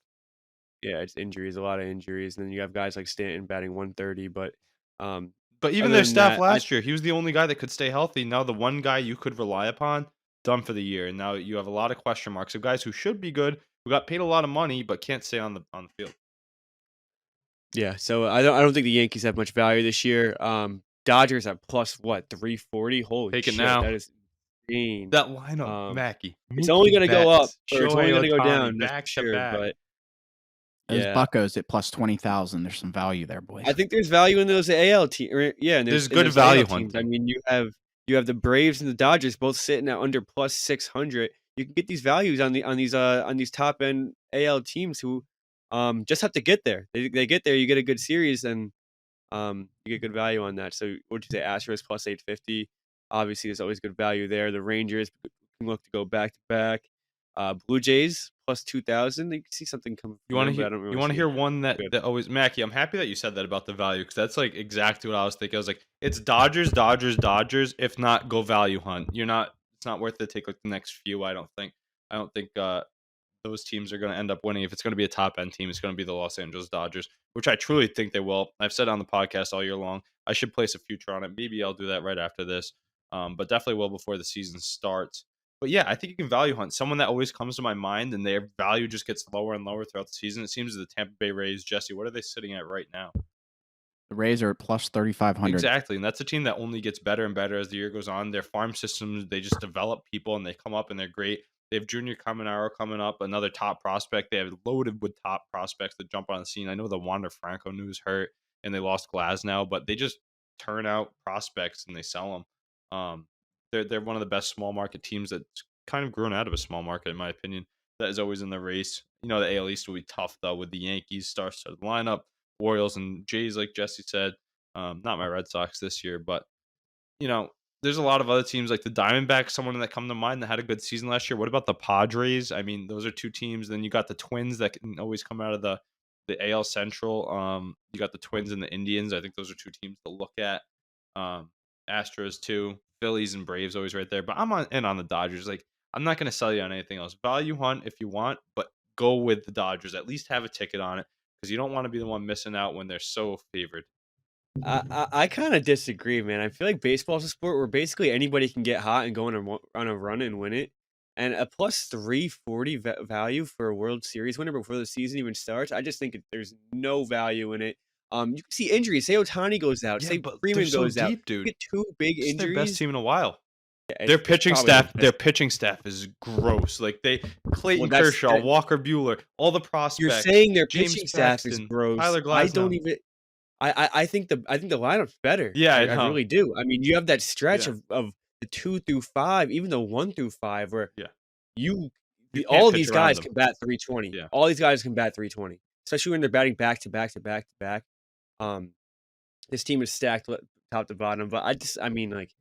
yeah, it's injuries, a lot of injuries. And then you have guys like Stanton batting 130, but But even other their than staff that, last year, he was the only guy that could stay healthy. Now the one guy you could rely upon, done for the year. And now you have a lot of question marks of guys who should be good, who got paid a lot of money, but can't stay on the field. yeah, so I don't think the Yankees have much value this year. Dodgers at plus what 340. Holy Take it shit, now. that is insane. That lineup, Um, Mackey. it's only going to go up, Betts, or it's only Shohei going to go Ohtani, down, that's for back to sure. back. But Those yeah, Buccos at plus 20,000. There's some value there, boys. I think there's value in those AL teams. Yeah, and There's in good those value AL teams. I hunting. mean, you have the Braves and the Dodgers both sitting at under plus 600. You can get these values on these top end AL teams who just have to get there. They get there, you get a good series, and you get good value on that. So what'd you say? Astros plus 850. Obviously, there's always good value there. The Rangers can look to go back to back. Blue Jays plus 2,000. You can see something coming You from want them, to but hear? I don't really You want to see hear it one that good. that always Mackie? I'm happy that you said that about the value because that's like exactly what I was thinking. I was like, it's Dodgers, Dodgers, Dodgers. If not, go value hunt. You're not. It's not worth it to take like the next few. I don't think. I don't think those teams are going to end up winning. If it's going to be a top end team, it's going to be the Los Angeles Dodgers, which I truly think they will. I've said on the podcast all year long. I should place a future on it. Maybe I'll do that right after this, but definitely will before the season starts. But yeah, I think you can value hunt someone that always comes to my mind, and their value just gets lower and lower throughout the season. It seems the Tampa Bay Rays, Jesse, what are they sitting at right now? The Rays are at plus 3,500. Exactly, and that's a team that only gets better and better as the year goes on. Their farm systems, they just develop people, and they come up and they're great. They have Junior Caminero coming up, another top prospect. They have loaded with top prospects that jump on the scene. I know the Wander Franco news hurt, and they lost Glasnow, but they just turn out prospects and they sell them. They're one of the best small market teams that's kind of grown out of a small market, in my opinion. That is always in the race. You know, the AL East will be tough though with the Yankees, star-studded lineup, Orioles and Jays, like Jesse said. Not my Red Sox this year, but you know, there's a lot of other teams like the Diamondbacks, someone that come to mind that had a good season last year. What about the Padres? I mean, those are two teams. Then you got the Twins that can always come out of the AL Central. You got the Twins and the Indians. I think those are two teams to look at. Astros too, Phillies and Braves always right there. But I'm on the Dodgers. Like I'm not going to sell you on anything else. Value hunt if you want, but go with the Dodgers. At least have a ticket on it because you don't want to be the one missing out when they're so favored. I kind of disagree, man. I feel like baseball's a sport where basically anybody can get hot and go on a run and win it. And a plus 340 value for a World Series winner before the season even starts, I just think there's no value in it. You can see injuries. Say Ohtani goes out. Yeah, Say but Freeman they're so goes out. deep, dude. You get two big It's their best injuries. team in a while. Yeah, Their it's pitching probably their staff, their best. pitching staff is gross. Like Clayton Well, Kershaw, Walker Buehler, all the you're prospects, saying their James pitching staff is Paxton, gross. Tyler I don't Glasnow. even. I think the lineup's better. Yeah, I I know. really do. I mean, you have that stretch Yeah. of the 2 through 5, even the 1 through 5, where Yeah. you You can't all pitch these around guys them. can bat 320. Yeah. All these guys can bat 320, especially when they're batting back to back to back to back. This team is stacked top to bottom, but I mean, like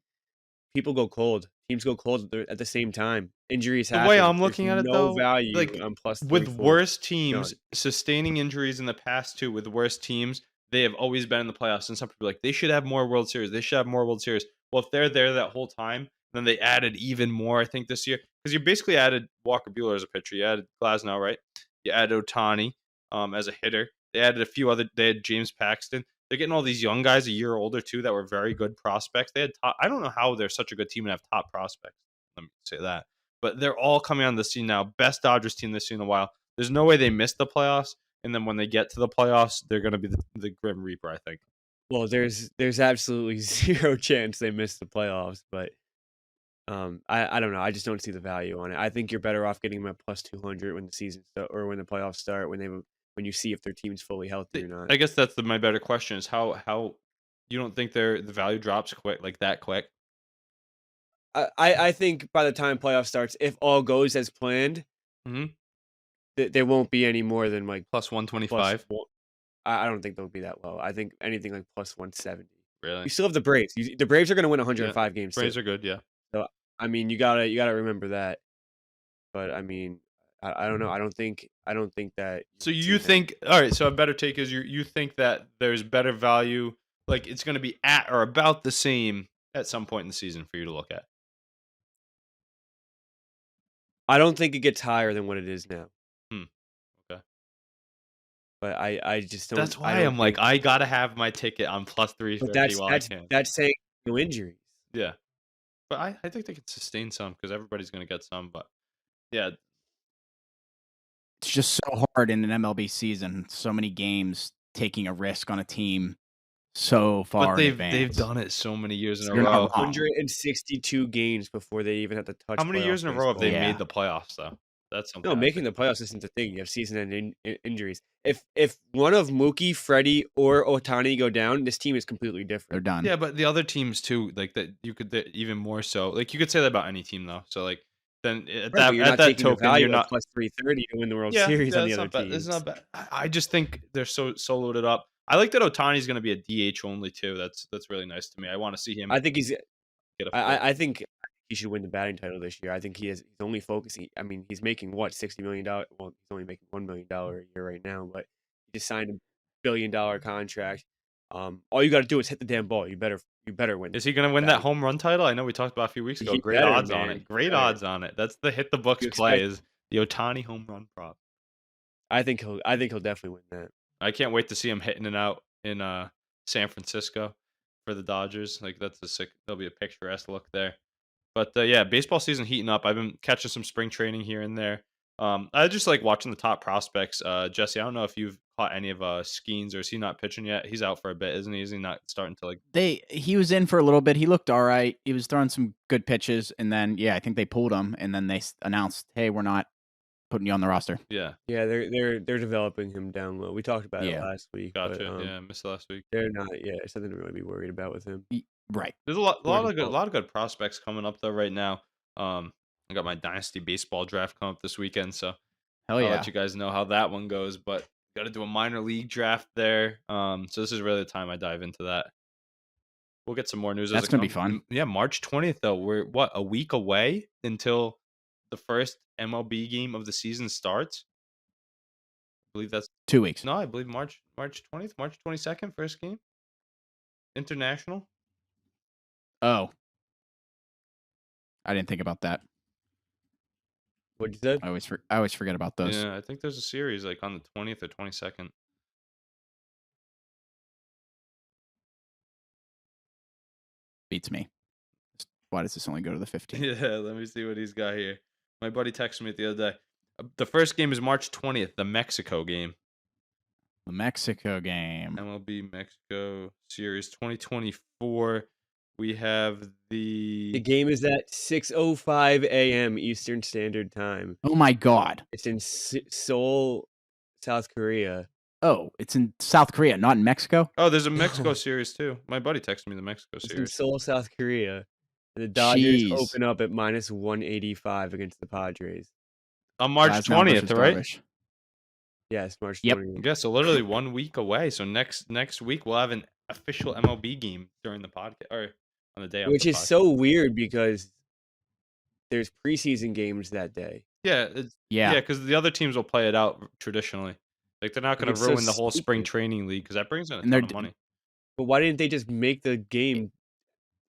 people go cold. teams go cold at the same time. Injuries The way happen. I'm There's looking at it, no though, value like, on plus with 34. worse teams None. sustaining injuries in the past too, with worse teams, they have always been in the playoffs, and some people are like, "They should have more World Series. They should have more World Series." Well, if they're there that whole time, then they added even more, I think, this year, because you basically added Walker Buehler as a pitcher. You added Glasnow, right? You added Ohtani, as a hitter. They added a few other they had James Paxton. They're getting all these young guys a year older too that were very good prospects. They had I don't know how they're such a good team and have top prospects. Let me say that. But they're all coming on the scene now. Best Dodgers team this year in a while. There's no way they miss the playoffs. And then when they get to the playoffs, they're going to be the Grim Reaper, I think. Well, there's absolutely 0 chance they miss the playoffs, but I don't know. I just don't see the value on it. I think you're better off getting them at plus 200 when the season or when the playoffs start, when you see if their team's fully healthy or not. I guess that's my better question is how you don't think the value drops quick like that quick? I think by the time playoff starts, if all goes as planned, Mhm. there won't be any more than like Plus 125. I don't think they'll be that low. I think anything like plus 170. Really? You still have the Braves. The Braves are going to win 105 games. Braves too. are good, yeah. So I mean, you gotta remember that. But I mean, I don't know. I don't think that. So you think all right? So a better take is you think that there's better value, like it's going to be at or about the same at some point in the season for you to look at. I don't think it gets higher than what it is now. Okay. But I just don't. That's why I'm like I gotta have my ticket on plus 350 while I can. That's saying no injuries. Yeah, but I think they could sustain some because everybody's going to get some. But yeah, It's just so hard in an MLB season. So many games taking a risk on a team so far but in they've advance. done it so many years in a You're not row. wrong. 162 games before they even have to touch. How many years in a row have they Yeah. made the playoffs though? That's something. No, making the playoffs isn't the thing. You have season-end injuries. If one of Mookie, Freddie, or Ohtani go down, this team is completely They're different. done. Yeah, but the other teams too, like that, you could even more so. Like you could say that about any team though. So like then at Right, but you're not that taking the token, value you're of not plus 330 to win the World Series on the it's other not bad. teams. It's not bad. I just think they're so loaded up. I like that Otani's going to be a DH only too. That's really nice to me. I want to see him. I think he's. Get a I think he should win the batting title this year. I think he's only focusing. I mean, he's making what $60 million. Well, he's only making $1 million a year right now, but he just signed a $1 billion contract. All you got to do is hit the damn ball. You better win. Is he going to win that home run title? I know we talked about a few weeks ago. He Great better, odds on man. it. Great Better. odds on it. That's the hit the books You play expect- is the Ohtani home run prop. I think he'll definitely win that. I can't wait to see him hitting it out in San Francisco for the Dodgers. Like that's a sick. There'll be a picturesque look there. But yeah, baseball season heating up. I've been catching some spring training here and there. I just like watching the top prospects. Jesse, I don't know if you've caught any of Skeens, or is he not pitching yet? He's out for a bit, isn't he? Is he not starting to like? He was in for a little bit. He looked all right. He was throwing some good pitches, and then I think they pulled him, and then they announced, "Hey, we're not putting you on the roster." Yeah, Yeah, they're developing him down low. We talked about it Yeah. last week. gotcha. But, Yeah, missed last week. they're not. Yeah, it's something to really be worried about with him. Right. There's a lot Gordon of good prospects coming up though right now. I got my dynasty baseball draft coming up this weekend, so Hell I'll yeah. let you guys know how that one goes. But got to do a minor league draft there. So this is really the time I dive into that. We'll get some more news. That's gonna be fun. Yeah, March 20th though. We're a week away until the first MLB game of the season starts. I believe that's 2 weeks. no. I believe March 20th, March 22nd, first game. International. Oh, I didn't think about that. What'd you say? I always forget about those. Yeah, I think there's a series like on the 20th or 22nd. Beats me. Why does this only go to the 15th? Yeah, let me see what he's got here. My buddy texted me the other day. The first game is March 20th, the Mexico game. The Mexico game. MLB Mexico Series 2024. We have The game is at 6:05 a.m. Eastern Standard Time. Oh my God. It's in Seoul, South Korea. Oh, it's in South Korea, not in Mexico. Oh, there's a Mexico series too. My buddy texted me the Mexico It's in series. Seoul, South Korea. And the Dodgers Jeez. open up at minus 185 against the Padres. On March Glasnow 20th, versus right? Darvish. Yes, March Yep. 20th. Yeah, so literally 1 week away. So next week we'll have an official MLB game during the podcast or on the day of Which the is podcast. so weird because there's preseason games that day. Yeah, Yeah. because the other teams will play it out traditionally. Like, they're not Like, gonna it's so ruin the whole spring stupid. training league because that brings in a And they're ton of d money. But why didn't they just make the game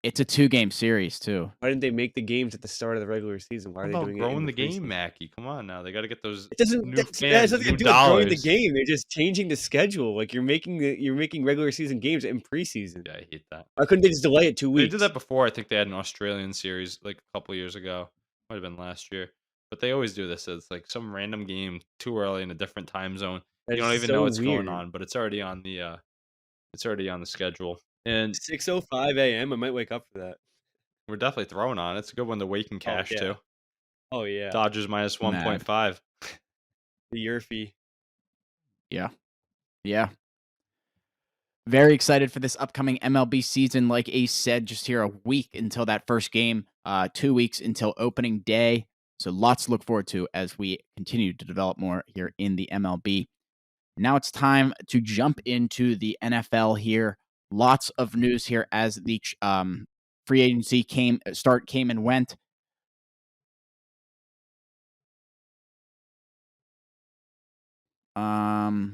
it's a 2-game series too. why didn't they make the games at the start of the regular season? Why How are they about doing it in growing the the game, preseason? Mackie? Come on now, they gotta get those It doesn't new that has fans, nothing to new do with growing the dollars. game. They're just changing the schedule. Like, you're making regular season games in preseason. Yeah, I hate that. Why couldn't they just delay it 2 They did weeks? that before. I think they had an Australian series like a couple years ago. Might have been last year. But they always do this. It's like some random game too early in a different time zone. You don't That's even so know what's going weird. on, but it's already on the schedule. And 6:05 AM, I might wake up for that. we're definitely throwing on. It's a good one to wake and Oh, cash yeah. too. Oh, yeah. Dodgers minus Mad. 1.5. The Yurfie. Yeah. Yeah. Very excited for this upcoming MLB season. Like Ace said, just here a week until that first game, 2 weeks until opening day. So lots to look forward to as we continue to develop more here in the MLB. Now it's time to jump into the NFL here. Lots of news here as the free agency came and went.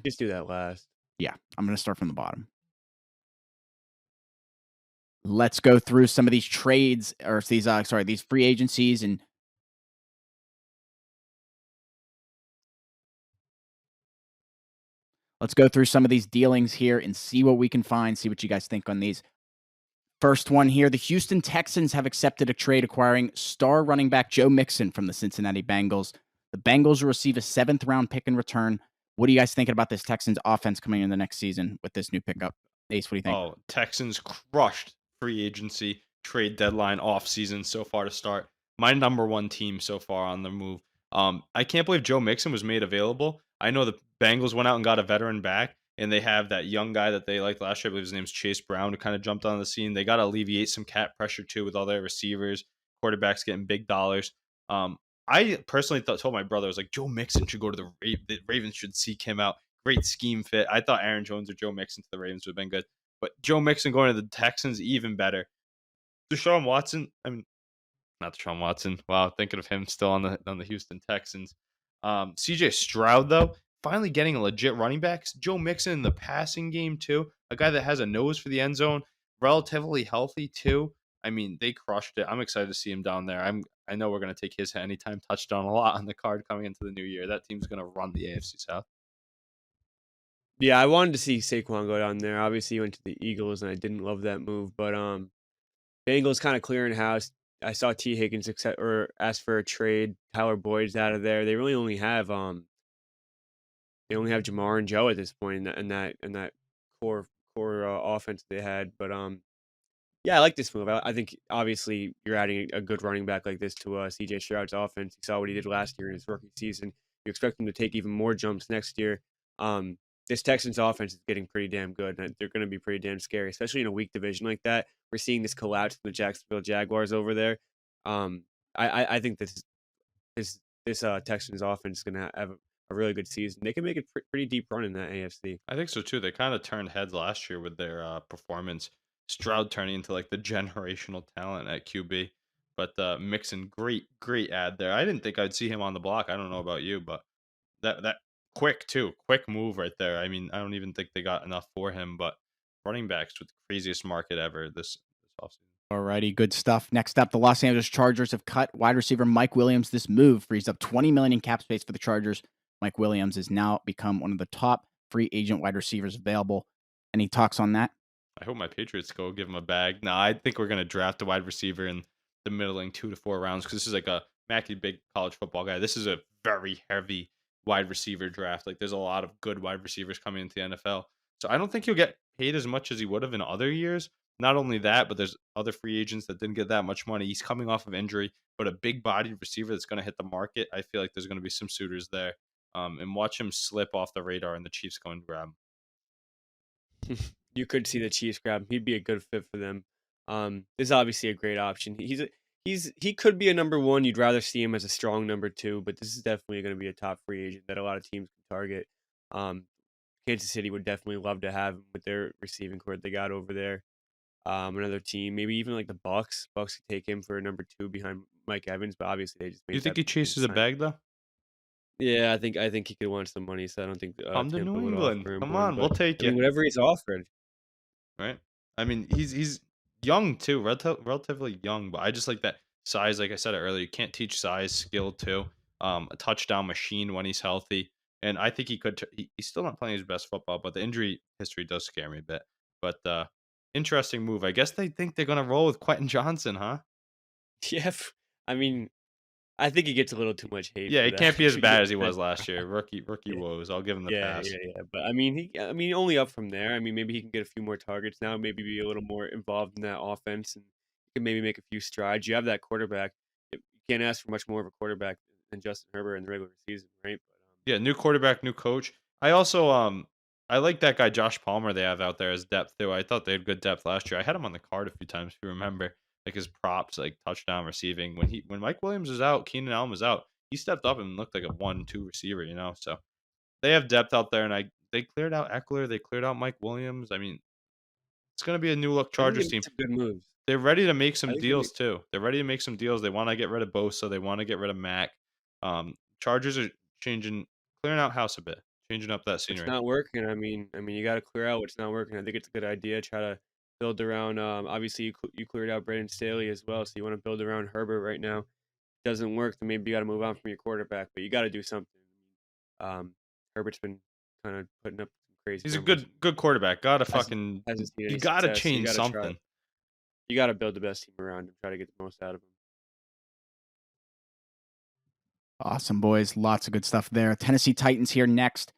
Just do that last. Yeah, I'm going to start from the bottom. Let's go through some of these trades or these free agencies and let's go through some of these dealings here and see what we can find, see what you guys think on these. First one here, the Houston Texans have accepted a trade acquiring star running back Joe Mixon from the Cincinnati Bengals. The Bengals will receive a 7th-round pick in return. What are you guys thinking about this Texans offense coming in the next season with this new pickup? Ace, what do you think? Oh, Texans crushed free agency, trade deadline, off season so far to start. My number one team so far on the move. I can't believe Joe Mixon was made available. I know the Bengals went out and got a veteran back, and they have that young guy that they liked last year. I believe his name's Chase Brown, who kind of jumped on the scene. They got to alleviate some cap pressure too with all their receivers, quarterbacks getting big dollars. I personally told my brother, I was like, Joe Mixon should go to the Ravens should seek him out. Great scheme fit. I thought Aaron Jones or Joe Mixon to the Ravens would have been good. But Joe Mixon going to the Texans, even better. Deshaun Watson, I mean, not Deshaun Watson. Wow, thinking of him still on the Houston Texans. CJ Stroud, though, finally getting a legit running back. Joe Mixon in the passing game, too. A guy that has a nose for the end zone, relatively healthy, too. I mean, they crushed it. I'm excited to see him down there. I know we're going to take his anytime touchdown a lot on the card coming into the new year. That team's going to run the AFC South. Yeah, I wanted to see Saquon go down there. Obviously, he went to the Eagles, and I didn't love that move. But Bengals kind of clearing house. I saw T. Higgins accept or ask for a trade. Tyler Boyd's out of there. They really only have Jamar and Joe at this point in that core offense they had. But yeah, I like this move. I think obviously you're adding a good running back like this to C.J. Stroud's offense. You saw what he did last year in his rookie season. You expect him to take even more jumps next year. This Texans offense is getting pretty damn good, and they're going to be pretty damn scary, especially in a weak division like that. We're seeing this collapse from the Jacksonville Jaguars over there. I think this Texans offense is going to have a really good season. They can make a pretty deep run in that AFC. I think so too. They kind of turned heads last year with their performance. Stroud turning into like the generational talent at QB. But Mixon, great ad there. I didn't think I'd see him on the block. I don't know about you, but that quick too, quick move right there. I mean, I don't even think they got enough for him. But running backs with the craziest market ever this offseason. Alrighty, good stuff. Next up, the Los Angeles Chargers have cut wide receiver Mike Williams. This move frees up $20 million in cap space for the Chargers. Mike Williams has now become one of the top free agent wide receivers available. Any talks on that? I hope my Patriots go give him a bag. No, I think we're gonna draft a wide receiver in the middling 2 to 4 rounds because this is like a Mackie big college football guy. This is a very heavy wide receiver draft. Like there's a lot of good wide receivers coming into the NFL. So I don't think he'll get paid as much as he would have in other years. Not only that, but there's other free agents that didn't get that much money. He's coming off of injury, but a big bodied receiver that's going to hit the market. I feel like there's going to be some suitors there. And watch him slip off the radar and the Chiefs go and grab him. You could see the Chiefs grab him. He'd be a good fit for them. This is obviously a great option. He could be a number one. You'd rather see him as a strong number two, but this is definitely going to be a top free agent that a lot of teams can target. Kansas City would definitely love to have him with their receiving core they got over there. another team, maybe even like the Bucks. Bucks could take him for number 2 behind Mike Evans, but obviously they just You made think that he big chases a signing. bag though? Yeah, I think he could want some money, so I don't think Come to Tampa New would England. offer him Come one. on, we'll But take I you. mean, whatever he's offered. Right? I mean, he's young too, relatively young, but I just like that size. Like I said earlier, you can't teach size, skill too. A touchdown machine when he's healthy, and I think he could. He's still not playing his best football, but the injury history does scare me a bit. But interesting move. I guess they think they're gonna roll with Quentin Johnson, huh? Yeah, I mean, I think he gets a little too much hate Yeah, for he that, can't be as to be bad as he was honest. last year. Rookie Yeah. woes. I'll give him the Yeah, pass. yeah, yeah. But I mean, only up from there. I mean, maybe he can get a few more targets now, maybe be a little more involved in that offense, and he can maybe make a few strides. You have that quarterback. You can't ask for much more of a quarterback than Justin Herbert in the regular season, right? Yeah, new quarterback, new coach. I also I like that guy Josh Palmer they have out there as depth too. I thought they had good depth last year. I had him on the card a few times if you remember. Like his props, like touchdown receiving. When Mike Williams was out, Keenan Allen was out, he stepped up and looked like a 1-2 receiver, you know. So they have depth out there and they cleared out Eckler, they cleared out Mike Williams. I mean, it's gonna be a new look I think they Chargers made team. some good moves. They're ready to make I some think they made deals too. They're ready to make some deals. They want to get rid of Bosa. They want to get rid of Mac. Chargers are changing, clearing out house a bit, changing up that what's scenery. not working. I mean, you got to clear out what's not working. I think it's a good idea. Try to build around. Obviously, you cleared out Brandon Staley as well, so you want to build around Herbert right now. Doesn't work, then maybe you got to move on from your quarterback, but you got to do something. Um, Herbert's been kind of putting up some crazy He's a numbers. good quarterback. Gotta Hasn't fucking hasn't seen you any gotta success, so you change got to try. something. You got to build the best team around him. Try to get the most out of him. Awesome, boys. Lots of good stuff there. Tennessee Titans here next.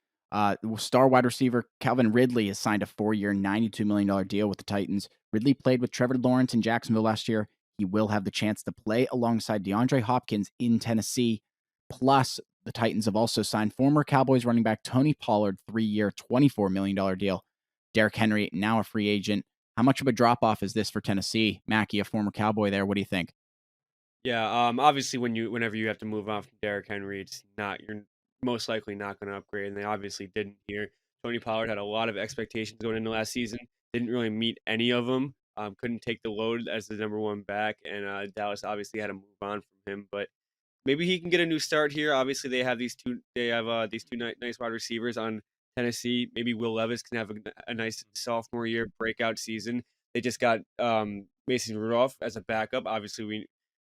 Star wide receiver Calvin Ridley has signed a 4-year, $92 million deal with the Titans. Ridley played with Trevor Lawrence in Jacksonville last year. He will have the chance to play alongside DeAndre Hopkins in Tennessee. Plus, the Titans have also signed former Cowboys running back Tony Pollard, 3-year, $24 million deal. Derrick Henry, now a free agent. How much of a drop off is this for Tennessee? Mackie, a former Cowboy there. What do you think? Yeah, obviously whenever you have to move on from Derrick Henry, you're most likely not going to upgrade, and they obviously didn't here. Tony Pollard had a lot of expectations going into last season, didn't really meet any of them. Couldn't take the load as the number 1 back, and Dallas obviously had to move on from him. But maybe he can get a new start here. Obviously, they have these two nice wide receivers on Tennessee. Maybe Will Levis can have a nice sophomore year breakout season. They just got Mason Rudolph as a backup. Obviously,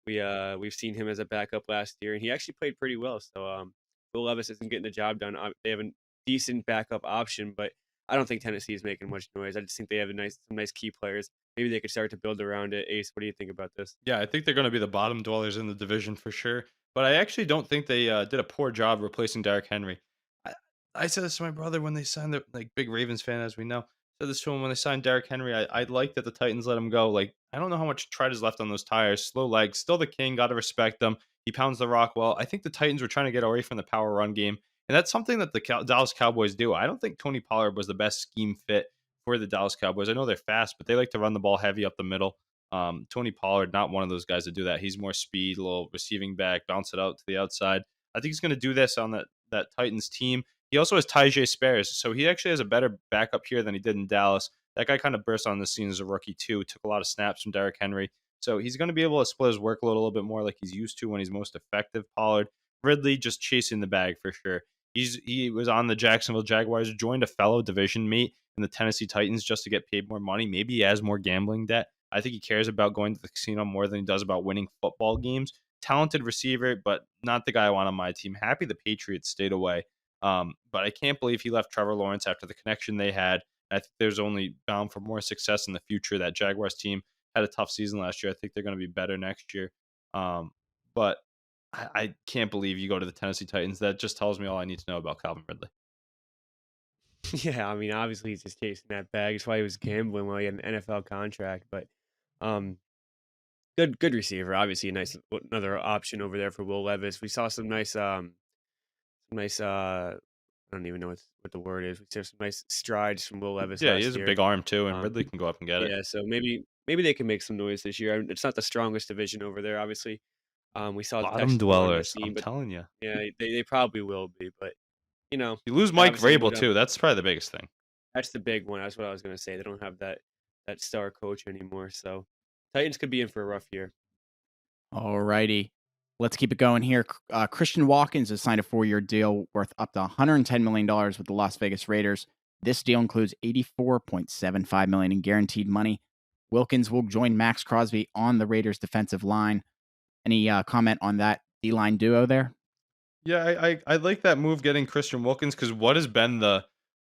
we've seen him as a backup last year, and he actually played pretty well. So Will Levis isn't getting the job done. They have a decent backup option, but I don't think Tennessee is making much noise. I just think they have some nice key players. Maybe they could start to build around it. Ace, what do you think about this? Yeah, I think they're gonna be the bottom dwellers in the division for sure. But I actually don't think they did a poor job replacing Derrick Henry. I, I said this to my brother when they signed the like big Ravens fan as we know. Said this to him when they signed Derrick Henry. I like that the Titans let him go. Like I don't know how much tread is left on those tires. Slow legs, still the king. Got to respect them. He pounds the rock well. I think the Titans were trying to get away from the power run game, and that's something that the Dallas Cowboys do. I don't think Tony Pollard was the best scheme fit for the Dallas Cowboys. I know they're fast, but they like to run the ball heavy up the middle. Tony Pollard, not one of those guys to do that. He's more speed, a little receiving back, bounce it out to the outside. I think he's going to do this on that Titans team. He also has Tyjae Spears, so he actually has a better backup here than he did in Dallas. That guy kind of burst on the scene as a rookie too. Took a lot of snaps from Derrick Henry, so he's going to be able to split his workload a little bit more like he's used to when he's most effective. Pollard, Ridley just chasing the bag for sure. He was on the Jacksonville Jaguars, joined a fellow division mate in the Tennessee Titans just to get paid more money. Maybe he has more gambling debt. I think he cares about going to the casino more than he does about winning football games. Talented receiver, but not the guy I want on my team. Happy the Patriots stayed away. But I can't believe he left Trevor Lawrence after the connection they had. I think there's only bound for more success in the future. That Jaguars team had a tough season last year. I think they're going to be better next year. But I can't believe you go to the Tennessee Titans. That just tells me all I need to know about Calvin Ridley. Yeah, I mean, obviously he's just chasing that bag. That's why he was gambling while he had an NFL contract. But um, good receiver. Obviously, another option over there for Will Levis. We saw some nice. I don't even know what the word is. We saw some nice strides from Will Levis Yeah, he last has a year. big arm too, and Um, Ridley can go up and get it. yeah, so maybe they can make some noise this year. It's not the strongest division over there, obviously. We saw the Bottom Texans go on the dwellers, scene, I'm but telling you. yeah, they probably will be. But You lose they Mike obviously Vrabel moved on. too. That's probably the biggest thing. That's the big one. That's what I was gonna say. They don't have that that star coach anymore. So Titans could be in for a rough year. All righty. Let's keep it going here. Christian Watkins has signed a 4-year deal worth up to $110 million with the Las Vegas Raiders. This deal includes $84.75 million in guaranteed money. Wilkins will join Max Crosby on the Raiders defensive line. Any comment on that D-line duo there? Yeah, I like that move getting Christian Wilkins because what has been the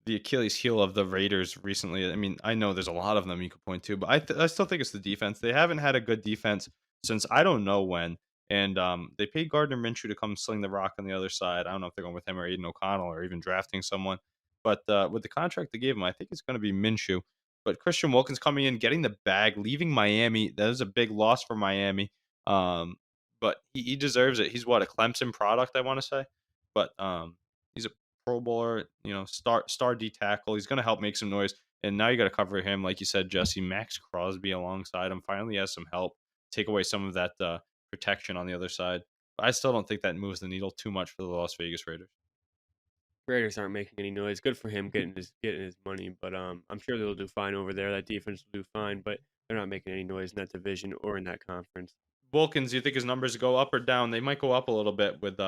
Achilles heel of the Raiders recently? I mean, I know there's a lot of them you could point to, but I still think it's the defense. They haven't had a good defense since I don't know when. And they paid Gardner Minshew to come sling the rock on the other side. I don't know if they're going with him or Aiden O'Connell or even drafting someone. But with the contract they gave him, I think it's going to be Minshew. But Christian Wilkins coming in, getting the bag, leaving Miami. That is a big loss for Miami. Um, but he deserves it. He's what, a Clemson product, I want to say. But he's a Pro Bowler, star D tackle. He's going to help make some noise. And now you got to cover him, like you said, Jesse. Max Crosby alongside him finally has some help. Take away some of that protection on the other side. But I still don't think that moves the needle too much for the Las Vegas Raiders. Raiders aren't making any noise. Good for him getting his money, but I'm sure they'll do fine over there. That defense will do fine, but they're not making any noise in that division or in that conference. Wilkins, do you think his numbers go up or down? They might go up a little bit with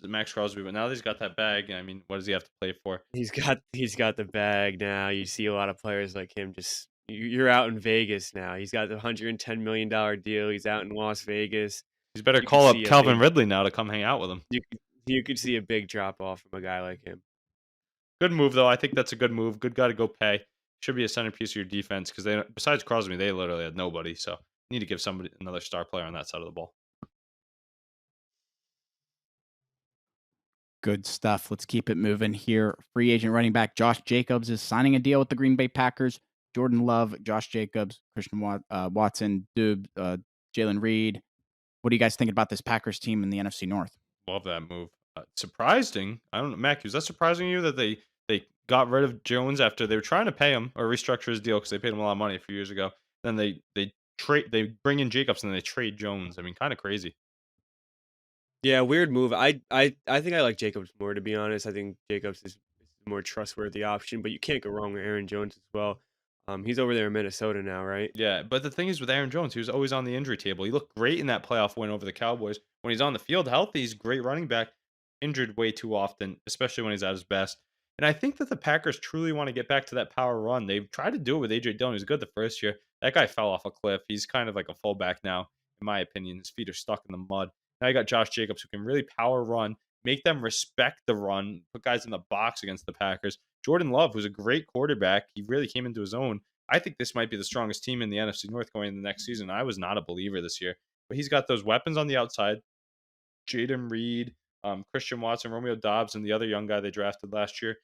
Max Crosby, but now that he's got that bag, I mean, what does he have to play for? He's got the bag now. You see a lot of players like him just you're out in Vegas now. He's got the $110 million deal. He's out in Las Vegas. He's better You could call up see a Calvin big Ridley now to come hang out with him. you could see a big drop off from a guy like him. Good move, though. I think that's a good move. Good guy to go pay. Should be a centerpiece of your defense because they, besides Crosby, they literally had nobody. So you need to give somebody another star player on that side of the ball. Good stuff. Let's keep it moving here. Free agent running back Josh Jacobs is signing a deal with the Green Bay Packers. Jordan Love, Josh Jacobs, Christian Watson, Dube, Jalen Reed. What are you guys thinking about this Packers team in the NFC North? Love that move. Surprising. I don't know, Mac. Was that surprising to you that they got rid of Jones after they were trying to pay him or restructure his deal because they paid him a lot of money a few years ago? Then they bring in Jacobs and then they trade Jones. I mean, kind of crazy. Yeah, weird move. I think I like Jacobs more, to be honest. I think Jacobs is a more trustworthy option, but you can't go wrong with Aaron Jones as well. He's over there in Minnesota now, right? Yeah, but the thing is with Aaron Jones, he was always on the injury table. He looked great in that playoff win over the Cowboys. When he's on the field healthy, he's a great running back. Injured way too often, especially when he's at his best. And I think that the Packers truly want to get back to that power run. They've tried to do it with AJ Dillon. He was good the first year. That guy fell off a cliff. He's kind of like a fullback now, in my opinion. His feet are stuck in the mud. Now you got Josh Jacobs who can really power run, make them respect the run, put guys in the box against the Packers. Jordan Love, who's a great quarterback, he really came into his own. I think this might be the strongest team in the NFC North going into the next season. I was not a believer this year, but he's got those weapons on the outside. Jaden Reed, Christian Watson, Romeo Dobbs, and the other young guy they drafted last year.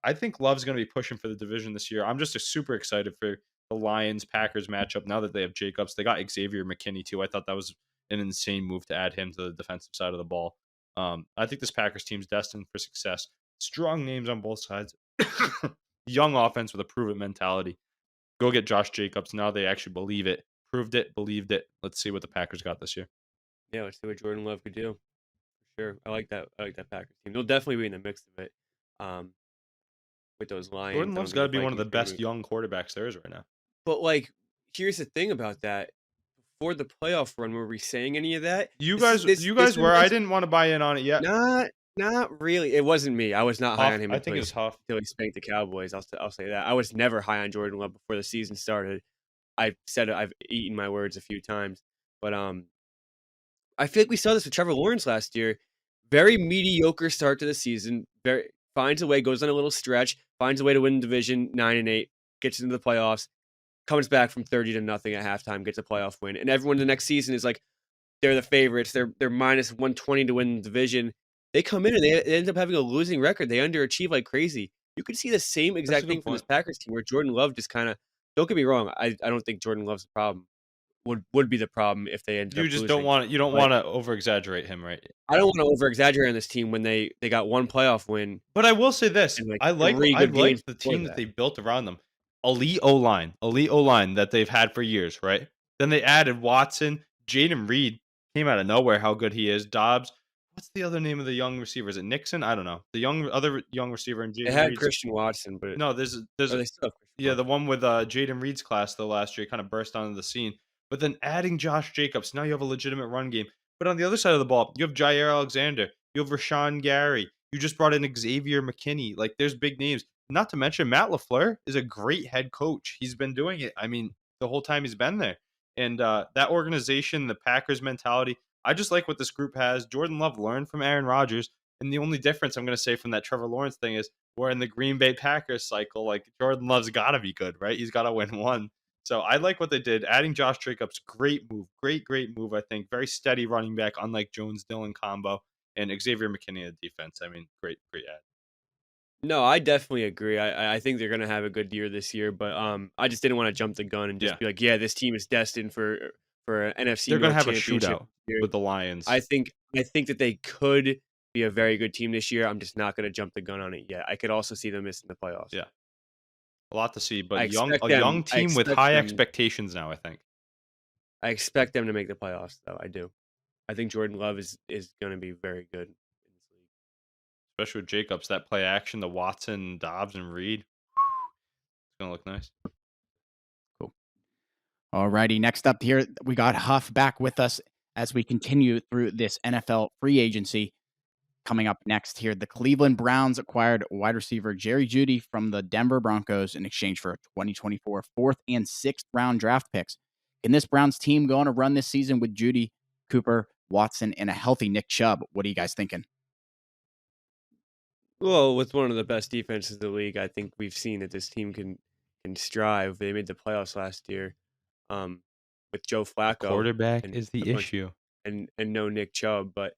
I think Love's going to be pushing for the division this year. I'm just super excited for the Lions-Packers matchup now that they have Jacobs. They got Xavier McKinney, too. I thought that was an insane move to add him to the defensive side of the ball. I think this Packers team's destined for success. Strong names on both sides. Young offense with a prove-it mentality. Go get Josh Jacobs. Now they actually believe it. Proved it, believed it. Let's see what the Packers got this year. Yeah, let's see what Jordan Love could do. For sure. I like that Packers team. They'll definitely be in the mix of it. With those Lions. Jordan Love's got to be one of the best Vikings young quarterbacks there is right now. But like, here's the thing about that. Before the playoff run, were we saying any of that? You guys were. I didn't want to buy in on it yet. Not really. It wasn't me. I was not high on him. I think it's Huff until he spanked the Cowboys. I'll say that. I was never high on Jordan Love before the season started. I said it, I've eaten my words a few times, but I feel like we saw this with Trevor Lawrence last year. Very mediocre start to the season. Finds a way, goes on a little stretch, finds a way to win the division 9-8, gets into the playoffs, comes back from 30-0 at halftime, gets a playoff win, and everyone the next season is like they're the favorites. They're minus 120 to win the division. They come in and they end up having a losing record. They underachieve like crazy. You could see the same exact thing from this Packers team where Jordan Love just kind of. Don't get me wrong. I don't think Jordan Love's the problem. Would be the problem if they ended up losing. You don't want to over exaggerate him, right? I don't want to over exaggerate on this team when they got one playoff win. But I will say this: I like the team that they built around them. Elite O line that they've had for years, right? Then they added Watson, Jaden Reed came out of nowhere. How good he is, Dobbs. what's the other name of the young receiver? Is it Nixon? I don't know. The other young receiver in They Jaden had Reed's. Christian Watson, but No, there's or they still have Christian yeah, the Watson. one with Jaden Reed's class though last year kind of burst onto the scene. But then adding Josh Jacobs, now you have a legitimate run game. But on the other side of the ball, you have Jair Alexander, you have Rashawn Gary, you just brought in Xavier McKinney. Like there's big names. Not to mention Matt LaFleur is a great head coach. He's been doing it. I mean, the whole time he's been there. And that organization, the Packers mentality, I just like what this group has. Jordan Love learned from Aaron Rodgers. And the only difference I'm going to say from that Trevor Lawrence thing is we're in the Green Bay Packers cycle. Like Jordan Love's got to be good, right? He's got to win one. So I like what they did. Adding Josh Jacobs, great move. Great move, I think. Very steady running back, unlike Jones-Dillon combo. And Xavier McKinney at defense. I mean, great add. No, I definitely agree. I think they're gonna have a good year this year, but I just didn't want to jump the gun and just Yeah. be like, yeah, this team is destined for an NFC They're going to North have a championship shootout this year. with the Lions. I think that they could be a very good team this year. I'm just not gonna jump the gun on it yet. I could also see them missing the playoffs. Yeah. A lot to see, but I a expect young them. I team with expect high them. expectations now, I think. I expect them to make the playoffs, though. I do. I think Jordan Love is going to be very good in this league. Especially with Jacobs, that play action, the Watson, Dobbs, and Reed. It's going to look nice. Cool. All righty. Next up here, we got Huff back with us as we continue through this NFL free agency. Coming up next here, the Cleveland Browns acquired wide receiver Jerry Jeudy from the Denver Broncos in exchange for a 2024 4th and 6th round draft picks. Can this Browns team go on a run this season with Jeudy, Cooper, Watson, and a healthy Nick Chubb? What are you guys thinking? Well, with one of the best defenses in the league, I think we've seen that this team can strive. They made the playoffs last year, with Joe Flacco. Quarterback and is the a bunch- issue. and no Nick Chubb, but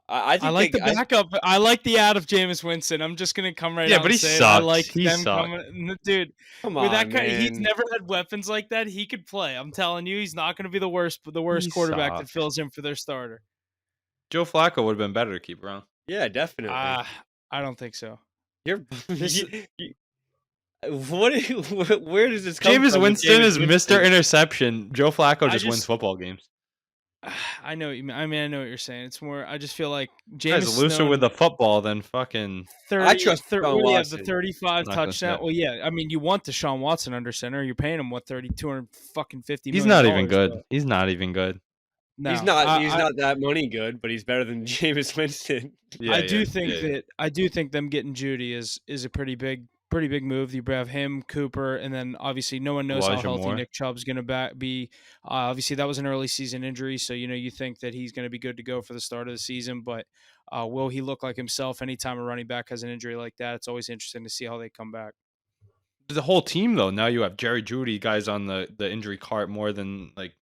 I think I like they, the backup. I like the ad of Jameis Winston. I'm just gonna come right Yeah, out but and he say it. I sucks. like He them sucked. coming, dude. come With on, that guy, he's man. never had weapons like that. He could play. I'm telling you, he's not gonna be the worst He quarterback that sucks. fills in for their starter. Joe Flacco would have been better to keep around. Yeah, definitely. I don't think so. You're This- what? Where does this come Jameis from? with Winston is Winston? Mr. Interception. Joe Flacco I just wins just- football games. I know. I mean, I know what you're saying. It's more. I just feel like Guy's Jameis looser with the football than fucking. 30, I trust Deshaun what do you have, the Watson. 35 Not gonna touchdown. say. Well, yeah. I mean, you want Deshaun Watson under center. You're paying him what 250 He's million not even dollars, good. but He's not even good. No, He's not. I- He's I- not that money good, but he's better than Jameis Winston. Yeah, I do yeah, think yeah. I do think them getting Judy is a pretty big move. You have him, Cooper, and then obviously no one knows Elijah how healthy Moore. Nick Chubb's going to be. Obviously that was an early season injury, so you think that he's going to be good to go for the start of the season. But will he look like himself anytime a running back has an injury like that? It's always interesting to see how they come back. The whole team though. Now you have Jerry Jeudy, guys on the injury cart more than like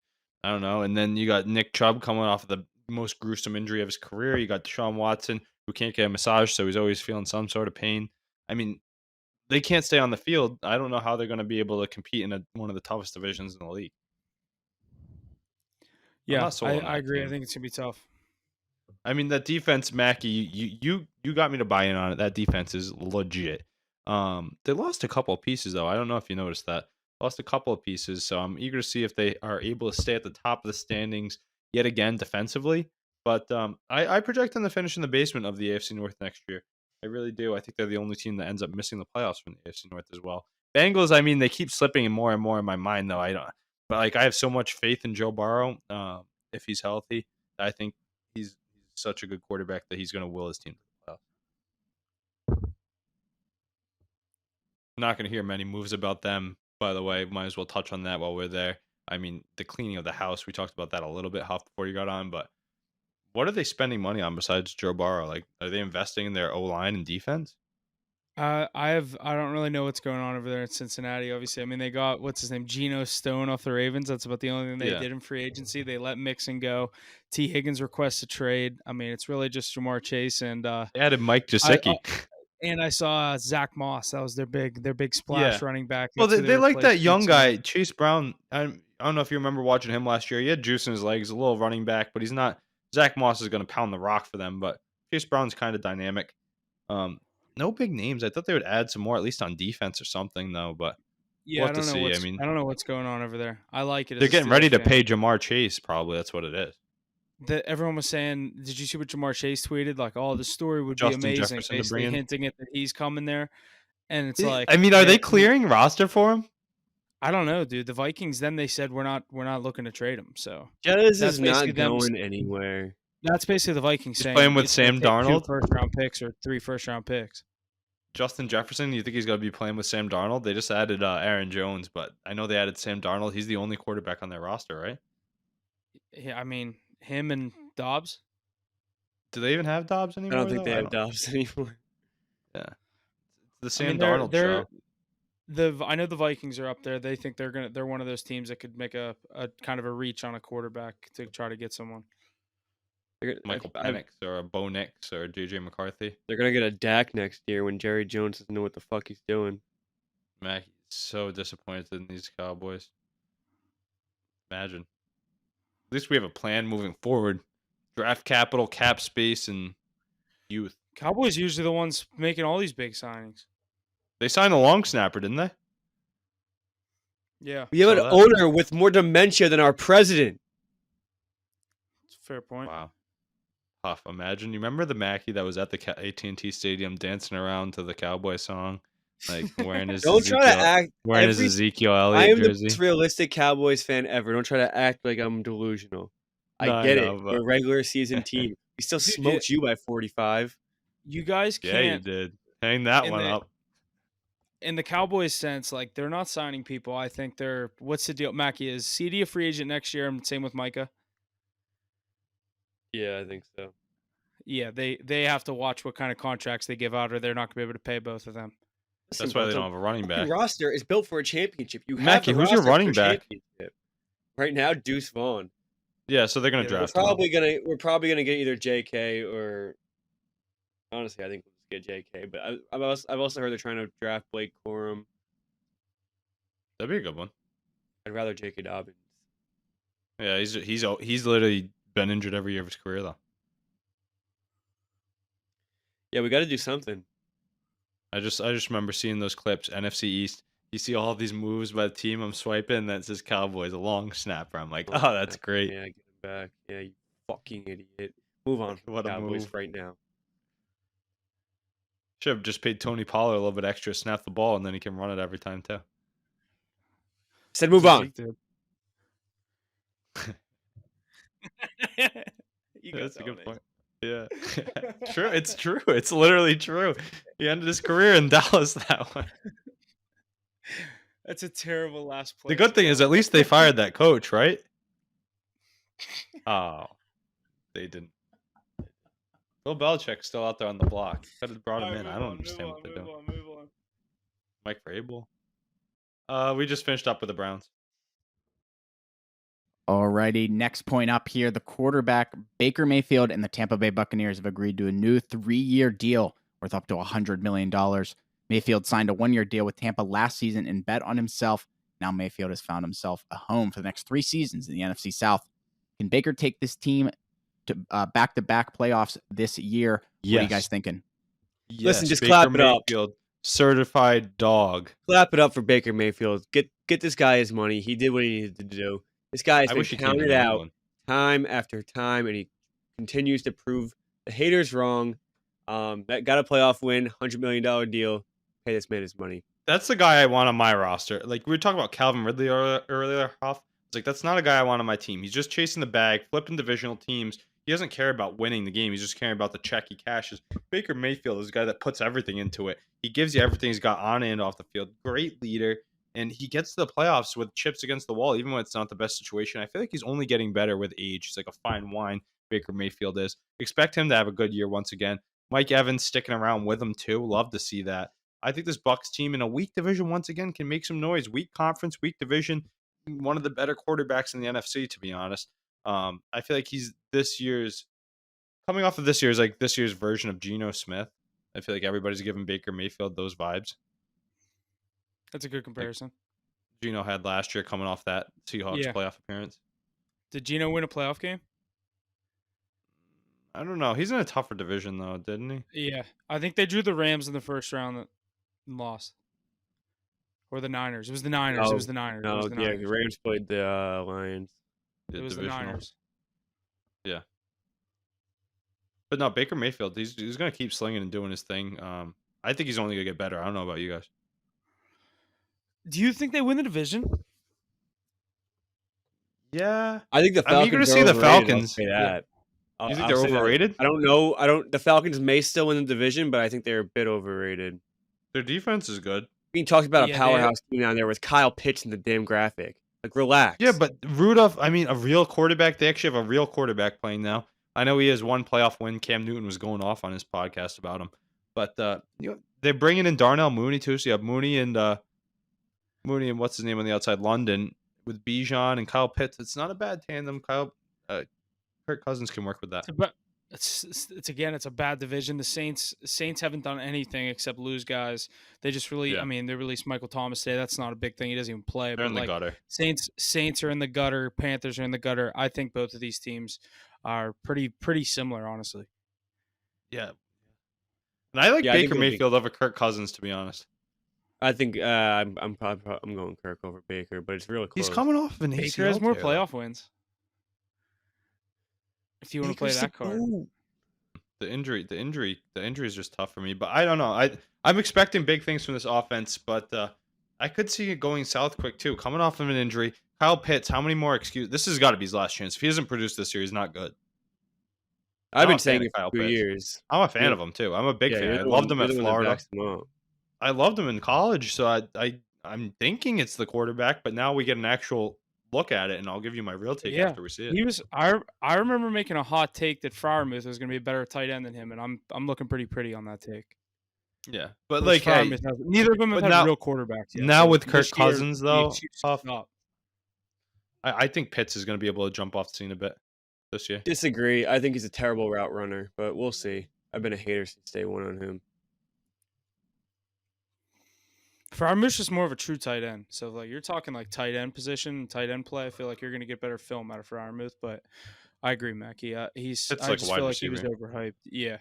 I don't know, and then you got Nick Chubb coming off of the most gruesome injury of his career. You got Deshaun Watson who can't get a massage, so he's always feeling some sort of pain. I mean, they can't stay on the field. I don't know how they're going to be able to compete in one of the toughest divisions in the league. Yeah, not sold on I that agree. team. I think it's going to be tough. I mean, that defense, Mackie, you got me to buy in on it. That defense is legit. They lost a couple of pieces though. I don't know if you noticed that. Lost a couple of pieces, so I'm eager to see if they are able to stay at the top of the standings yet again defensively. But I project them to finish in the basement of the AFC North next year. I really do. I think they're the only team that ends up missing the playoffs from the AFC North as well. Bengals, I mean, they keep slipping and more in my mind though. But like I have so much faith in Joe Burrow. If he's healthy, I think he's such a good quarterback that he's going to will his team to the playoffs. I'm not going to hear many moves about them, by the way. Might as well touch on that while we're there. I mean, the cleaning of the house, we talked about that a little bit, Huff, before you got on, but what are they spending money on besides Joe Burrow? Like, are they investing in their O-line and defense? I don't really know what's going on over there in Cincinnati. Obviously, I mean they got what's his name, Geno Stone off the Ravens. That's about the only thing they Yeah. did in free agency. They let Mixon go. T. Higgins requests a trade. I mean it's really just Jamar Chase and They added Mike Gesicki. I saw Zach Moss. That was their big splash running back. Well, That's who they like that replaced young Mixon guy, with. Chase Brown. I don't know if you remember watching him last year. He had juice in his legs, a little running back, but he's not. Zach Moss is going to pound the rock for them, but Chase Brown's kind of dynamic. No big names. I thought they would add some more, at least on defense or something, though. But Yeah, we'll I have don't to know see. I mean, I don't know what's going on over there. I like it. they're getting ready to pay Jamar Chase. Probably that's what it is. everyone was saying, did you see what Jamar Chase tweeted? Like, oh, the story would be Justin amazing, Jefferson to bring basically in. hinting at that he's coming there. And it's I like, mean, are they clearing roster for him? I don't know, dude. The Vikings, then they said we're not looking to trade him. So Jettas that's is basically not them. going anywhere. That's basically the Vikings He's saying playing with it's gonna Sam take 2 Darnold? first-round picks or 3 first-round picks. Justin Jefferson, you think he's going to be playing with Sam Darnold? They just added Aaron Jones, but I know they added Sam Darnold. He's the only quarterback on their roster, right? Yeah, I mean, him and Dobbs. Do they even have Dobbs I anymore? don't think though? they have Dobbs anymore. Yeah. It's the I Sam mean, Darnold they're show. I know the Vikings are up there. They think they're one of those teams that could make a kind of a reach on a quarterback to try to get someone. Michael Penix or a Bo Nix or JJ McCarthy. They're gonna get a Dak next year when Jerry Jones doesn't know what the fuck he's doing. Mac, he's so disappointed in these Cowboys. Imagine. At least we have a plan moving forward. Draft capital, cap space, and youth. Cowboys usually the ones making all these big signings. They signed a long snapper, didn't they? Yeah, We have an Saw that. owner with more dementia than our president. it's a fair point. Wow. Tough. Imagine. You remember the Mackie that was at the AT&T Stadium dancing around to the Cowboy song? Like wearing his Don't try to act. wearing his Ezekiel Elliott I am jersey. the most realistic Cowboys fan ever. Don't try to act like I'm delusional. No, I I get know, it. but- We're a regular season team. We still Dude, smoked you by 45. You guys Yeah, you can't, did. Hang that in one the- up. in the Cowboys sense, like they're not signing people. I think they're. What's the deal? Mackie, is CD a free agent next year? And same with Micah. Yeah, I think so. Yeah, they have to watch what kind of contracts they give out, or they're not going to be able to pay both of them. That's why they don't have a running back. The roster is built for a championship. You have Mackie, the who's your roster for running a back? championship. Right now, Deuce Vaughn. Yeah, so they're gonna We're draft him. we're probably gonna get either JK or honestly, I think we'll just get JK. But I've also heard they're trying to draft Blake Corum. That'd be a good one. I'd rather JK Dobbins. Yeah, he's literally been injured every year of his career though. Yeah, we got to do something. I just remember seeing those clips. NFC East. You see all these moves by the team. I'm swiping. That says Cowboys. A long snapper. I'm like, oh, that's great. Yeah, get him back. Yeah, you fucking idiot. Move on from What a Cowboys move. right now. Should have just paid Tony Pollard a little bit extra, snap the ball, and then he can run it every time too. Said move on. You got That's a that good one, point. Yeah, true. It's true. It's literally true. He ended his career in Dallas that way. That's a terrible last play. The good thing is, at least they fired that coach, right? Oh, they didn't. Bill Belichick's still out there on the block. Could have brought him in. I don't understand what they're doing. Move on. Mike Vrabel. We just finished up with the Browns. Alrighty, next point up here. The quarterback, Baker Mayfield, and the Tampa Bay Buccaneers have agreed to a new 3-year deal worth up to $100 million. Mayfield signed a 1-year deal with Tampa last season and bet on himself. Now Mayfield has found himself a home for the next 3 seasons in the NFC South. Can Baker take this team to back-to-back playoffs this year? Yes. What are you guys thinking? Listen, just Baker clap it up. Mayfield, certified dog. Clap it up for Baker Mayfield. Get this guy his money. He did what he needed to do. This guy has I been wish he came to counted New out England. time after time, and he continues to prove the haters wrong. That got a playoff win, $100 million deal. Pay this man his money. That's the guy I want on my roster. Like we were talking about Calvin Ridley earlier, Huff. It's like that's not a guy I want on my team. He's just chasing the bag, flipping divisional teams. He doesn't care about winning the game. He's just caring about the check he cashes. Baker Mayfield is a guy that puts everything into it. He gives you everything he's got on and off the field. Great leader. And he gets to the playoffs with chips against the wall, even when it's not the best situation. I feel like he's only getting better with age. He's like a fine wine, Baker Mayfield is. Expect him to have a good year once again. Mike Evans sticking around with him too. Love to see that. I think this Bucs team in a weak division once again can make some noise. Weak conference, weak division. One of the better quarterbacks in the NFC, to be honest. I feel like he's coming off of this year's version of Geno Smith. I feel like everybody's giving Baker Mayfield those vibes. That's a good comparison. Geno had last year coming off that Seahawks playoff appearance. Did Geno win a playoff game? I don't know. He's in a tougher division though, didn't he? Yeah, I think they drew the Rams in the first round and lost, or the Niners. It was the Niners. It was the Niners. No, it was the yeah, Niners. the Rams played the Lions. It was the Niners. Yeah. But no, Baker Mayfield, he's gonna keep slinging and doing his thing. I think he's only gonna get better. I don't know about you guys. Do you think they win the division? Yeah, I think the I'm eager to Falcons are see the overrated. I'll Falcons. say Yeah. that. You think I'll they're say that. overrated? I don't know. The Falcons may still win the division, but I think they're a bit overrated. Their defense is good. Being talked about a Yeah, powerhouse team down there with Kyle Pitts in the damn graphic. Like, relax. Yeah, but Rudolph, I mean, a real quarterback. They actually have a real quarterback playing now. I know he has one playoff win. Cam Newton was going off on his podcast about him, but they're bringing in Darnell Mooney too. So you have Mooney and what's his name on the outside, London, with Bijan and Kyle Pitts. It's not a bad tandem. Kirk Cousins can work with that. It's a bad division. The Saints haven't done anything except lose guys. They just really, Yeah. I mean, they released Michael Thomas today. That's not a big thing. He doesn't even play. They're in the gutter. Saints are in the gutter. Panthers are in the gutter. I think both of these teams are pretty similar, honestly. Yeah, and I like Yeah, I think Baker it'll be- Mayfield over Kirk Cousins, to be honest. I think I'm going Kirk over Baker, but it's really close. He's coming off of an Baker ACL has more tear. playoff wins. If you want to play Baker's that the card. GOAT. The injury is just tough for me. But I don't know. I'm expecting big things from this offense, but I could see it going south quick too. Coming off of an injury, Kyle Pitts. How many more excuses? This has got to be his last chance. If he doesn't produce this year, he's not good. I've I'm been a fan saying of it for Kyle 2 Pitts. years. I'm a fan Yeah. of him too. I'm a big Yeah, fan. you're I the loved one- him you're at the one that Florida. backs him up. I loved him in college, so I'm thinking it's the quarterback, but now we get an actual look at it, and I'll give you my real take Yeah. after we see it. He was. I remember making a hot take that Freiermuth was going to be a better tight end than him, and I'm looking pretty on that take. Yeah, but Which like, hey, neither of them have but had now- real quarterbacks yet. now so with Kirk this year, Cousins, the though, excuses Huff, stop. I think Pitts is going to be able to jump off the scene a bit this year. Disagree. I think he's a terrible route runner, but we'll see. I've been a hater since day one on him. Freiermuth is more of a true tight end. So like you're talking like tight end position, tight end play. I feel like you're going to get better film out of Freiermuth, but I agree, Mackie. It's I like a just wide feel like he was receiver. overhyped. Yeah.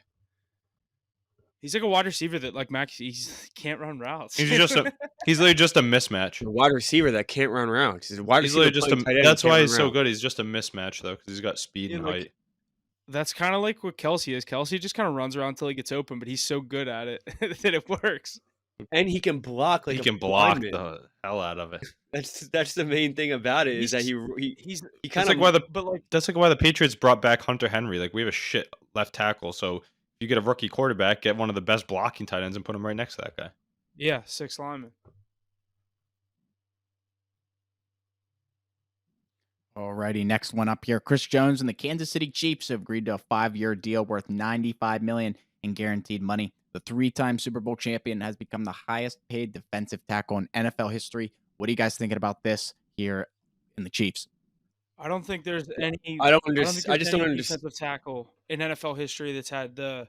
He's like a wide receiver that like Mackie he can't run routes. He's literally just a mismatch. A wide receiver that can't run routes. He's a wide He's receiver. literally just playing tight end, that's can't why run he's so routes. good. He's just a mismatch though, because he's got speed Yeah, and like, height. That's kind of like what Kelsey is. Kelsey just kind of runs around until he gets open, but he's so good at it that it works. And he can block like He a can block lineman. the hell out of it. That's the main thing about it is that he He's he That's kind like of why that's like why the Patriots brought back Hunter Henry. Like we have a shit left tackle, so if you get a rookie quarterback, get one of the best blocking tight ends and put him right next to that guy. yeah, 6 linemen. Alrighty, next one up here. Chris Jones and the Kansas City Chiefs have agreed to a 5-year deal worth $95 million in guaranteed money. The 3-time Super Bowl champion has become the highest paid defensive tackle in NFL history. What are you guys thinking about this here in the Chiefs? I don't think there's any. I don't think understand. I there's just don't any understand. defensive tackle in NFL history that's had the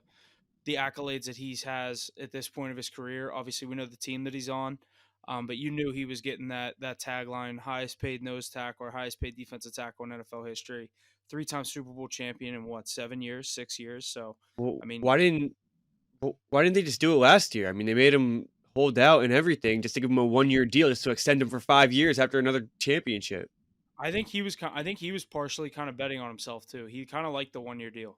accolades that he has at this point of his career. Obviously, we know the team that he's on, but you knew he was getting that tagline: highest paid nose tackle or highest paid defensive tackle in NFL history. 3-time Super Bowl champion in what 7 years, 6 years? So Well, I mean- why didn't they just do it last year? I mean, they made him hold out and everything just to give him a 1-year deal, just to extend him for 5 years after another championship. I think he was partially kind of betting on himself too. He kind of liked the 1-year deal.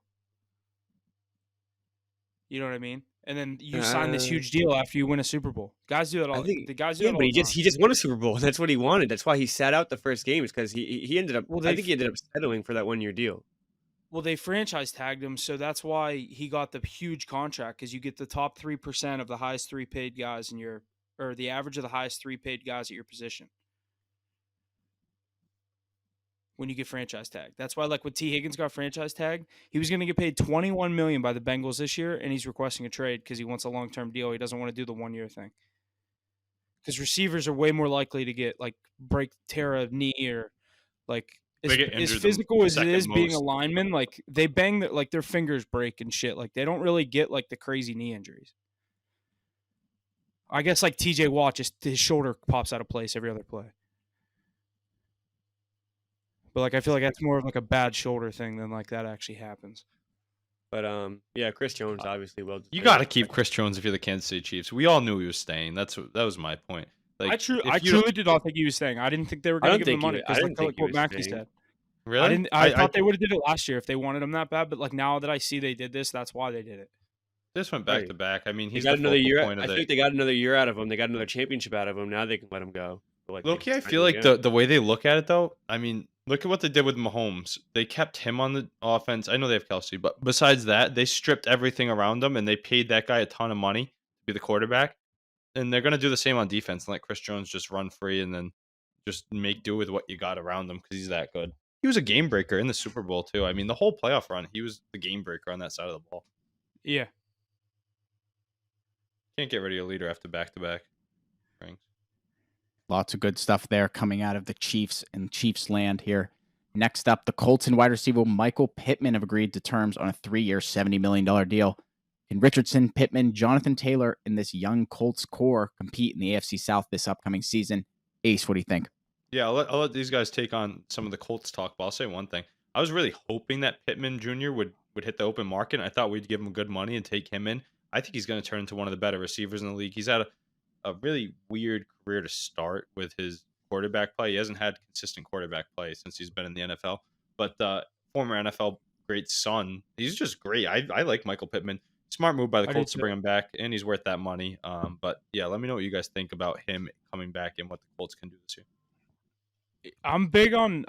You know what I mean? And then you sign this huge deal after you win a Super Bowl. Guys do that all. I think The guys do yeah, that all but he the just time. won a Super Bowl. That's what he wanted. That's why he sat out the first games because he ended up. Well, I think he ended up settling for that 1-year deal. Well, they franchise tagged him, so that's why he got the huge contract because you get the top 3% of the highest 3 paid guys in your, or the average of the highest 3 paid guys at your position. When you get franchise tagged, that's why like when T. Higgins got franchise tagged, he was going to get paid $21 million by the Bengals this year, and he's requesting a trade because he wants a long-term deal. He doesn't want to do the 1-year thing because receivers are way more likely to get like tear a knee or like. They get As injured the physical as it second is being a most. lineman, like they bang like their fingers break and shit. Like they don't really get like the crazy knee injuries. I guess like TJ Watt, just his shoulder pops out of place every other play. But like I feel like that's more of like a bad shoulder thing than like that actually happens. But yeah, Chris Jones obviously well. You got to keep Chris Jones if you're the Kansas City Chiefs. We all knew he was staying. That was my point. Like, I if you don't- truly did not think he was staying. I didn't think they were I going don't to give him think money he- I because didn't think like he what was Mackie staying. said. Really? I thought they would have did it last year if they wanted him that bad, but like now that I see they did this, that's why they did it. This went back Right. to back. I mean, They he's got the another focal year. point of I the think they got another year out of him. They got another championship out of him. Now they can let him go for like maybe Low-key, I sign feel him like again. the way they look at it, though, I mean, look at what they did with Mahomes. They kept him on the offense. I know they have Kelsey, but besides that, they stripped everything around him, and they paid that guy a ton of money to be the quarterback. And they're gonna do the same on defense and let Chris Jones just run free and then just make do with what you got around him because he's that good. He was a game breaker in the Super Bowl too. I mean, the whole playoff run, he was the game breaker on that side of the ball. Yeah. Can't get rid of your leader after back-to-back rings. Lots of good stuff there coming out of the Chiefs and Chiefs land here. Next up, the Colts and wide receiver Michael Pittman have agreed to terms on a 3-year, $70 million deal. Can Richardson, Pittman, Jonathan Taylor, and this young Colts core compete in the AFC South this upcoming season? Ace, what do you think? Yeah, I'll let these guys take on some of the Colts talk, but I'll say one thing. I was really hoping that Pittman Jr. would hit the open market. I thought we'd give him good money and take him in. I think he's going to turn into one of the better receivers in the league. He's had a really weird career to start with his quarterback play. He hasn't had consistent quarterback play since he's been in the NFL. But former NFL great son, he's just great. I like Michael Pittman. Smart move by the I do Colts to too. bring him back, and he's worth that money. But yeah, let me know what you guys think about him coming back and what the Colts can do this year. I'm big on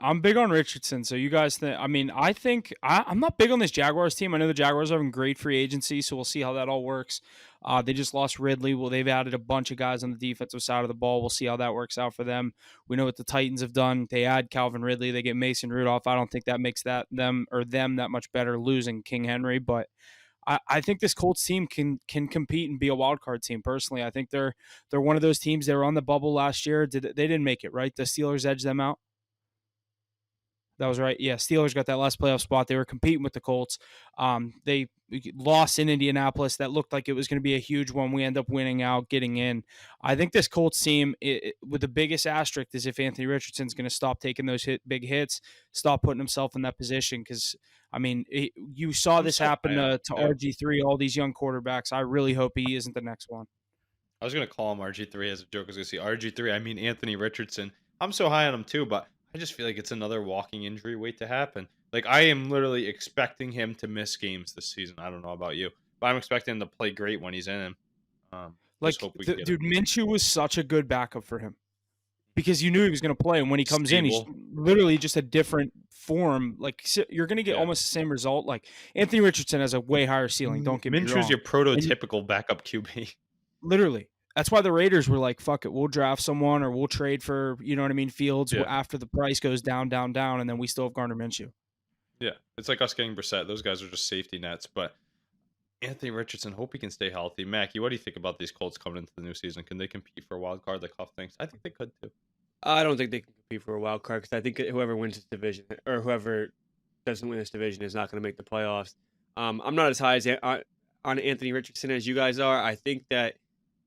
Richardson. So you guys think? I mean, I think I'm not big on this Jaguars team. I know the Jaguars are having great free agency, so we'll see how that all works. They just lost Ridley. Well, they've added a bunch of guys on the defensive side of the ball. We'll see how that works out for them. We know what the Titans have done. They add Calvin Ridley. They get Mason Rudolph. I don't think that makes them that much better losing King Henry, but I think this Colts team can compete and be a wild card team. Personally, I think they're one of those teams. They were on the bubble last year. They didn't make it, right? The Steelers edged them out. That was right. Yeah, Steelers got that last playoff spot. They were competing with the Colts. They lost in Indianapolis. That looked like it was going to be a huge one. We end up winning out, getting in. I think this Colts team, with the biggest asterisk, is if Anthony Richardson's going to stop taking those big hits, stop putting himself in that position. Because, I mean, you saw this happen to RG3, all these young quarterbacks. I really hope he isn't the next one. I was going to call him RG3 as a joke. I was going to say RG3. I mean, Anthony Richardson. I'm so high on him too, but I just feel like it's another walking injury wait to happen. Like, I am literally expecting him to miss games this season. I don't know about you, but I'm expecting him to play great when he's in him. Like, dude, Minshew was such a good backup for him because you knew he was going to play. And when he comes in, he's literally just a different form. Like, you're going to get almost the same result. Like, Anthony Richardson has a way higher ceiling. Don't get me wrong. Minshew's your prototypical backup QB. Literally. That's why the Raiders were like, fuck it, we'll draft someone or we'll trade for, you know what I mean, Fields after the price goes down, and then we still have Gardner Minshew. Yeah, it's like us getting Brissett. Those guys are just safety nets. But Anthony Richardson, hope he can stay healthy. Mackie, what do you think about these Colts coming into the new season? Can they compete for a wild card like Huff thinks? I think they could too. I don't think they can compete for a wild card because I think whoever wins this division or whoever doesn't win this division is not going to make the playoffs. I'm not as high as on Anthony Richardson as you guys are. I think that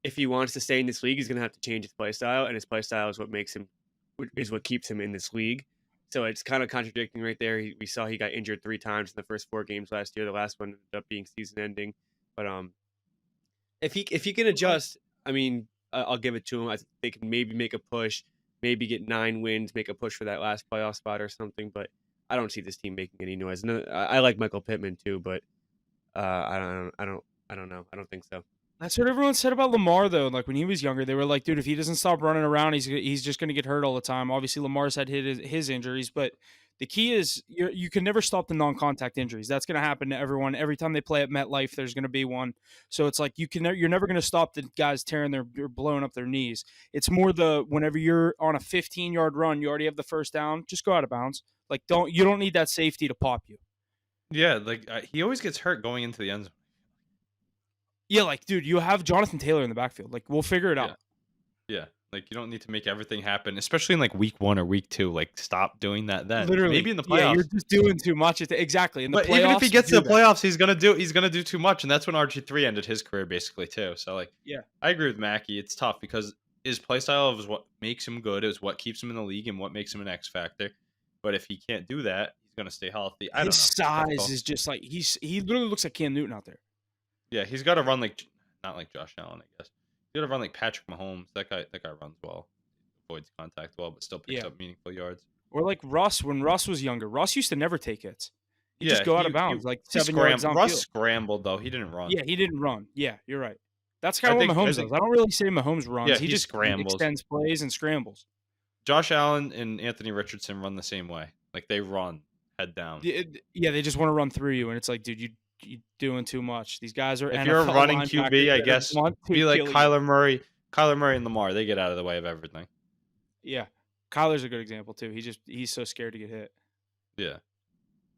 if he wants to stay in this league, he's going to have to change his play style, and his play style is what keeps him in this league. So it's kind of contradicting right there. We saw he got injured 3 times in the first 4 games last year. The last one ended up being season ending. But if he can adjust, I mean, I'll give it to him. I think they can maybe make a push, maybe get 9 wins, make a push for that last playoff spot or something. But I don't see this team making any noise. I like Michael Pittman too, but I don't know. I don't think so. That's what everyone said about Lamar, though. Like, when he was younger, they were like, dude, if he doesn't stop running around, he's just going to get hurt all the time. Obviously, Lamar's had his injuries, but the key is you can never stop the non-contact injuries. That's going to happen to everyone. Every time they play at MetLife, there's going to be one. So it's like you're never going to stop the guys tearing or blowing up their knees. It's more whenever you're on a 15-yard run, you already have the first down, just go out of bounds. Like, you don't need that safety to pop you. Yeah, like he always gets hurt going into the end zone. Yeah, like, dude, you have Jonathan Taylor in the backfield. Like, we'll figure it out. Yeah, like, you don't need to make everything happen, especially in, like, week 1 or week 2. Like, stop doing that then. Literally. Maybe in the playoffs. Yeah, you're just doing too much. Exactly. In the but playoffs, even if he gets to the playoffs, he's gonna do too much, and that's when RG3 ended his career, basically, too. So, like, yeah, I agree with Mackie. It's tough because his play style is what makes him good, is what keeps him in the league, and what makes him an X factor. But if he can't do that, he's gonna stay healthy. I don't know. His size is just like he literally looks like Cam Newton out there. Yeah, he's got to run like. Not like Josh Allen, I guess. You gotta run like Patrick Mahomes. That guy runs well, avoids contact well, but still picks up meaningful yards. Or like Russ, when Russ was younger. Russ used to never take hits. He'd just Yeah, go out he of bounds, like he 7 yards Russ downfield. scrambled though. He didn't run. Yeah, he didn't run. Yeah, you're right. That's I kind of what think I Mahomes think does. I don't really say Mahomes yeah, runs. He he just scrambles. extends plays and scrambles. Josh Allen and Anthony Richardson run the same way. Like they run head down. Yeah, they just want to run through you, and it's like, dude, you doing too much. These guys are If you're a NFL running linebackers QB, I that guess want to be like kill you. Kyler Murray and Lamar. They get out of the way of everything. Yeah, Kyler's a good example too. He's so scared to get hit. Yeah.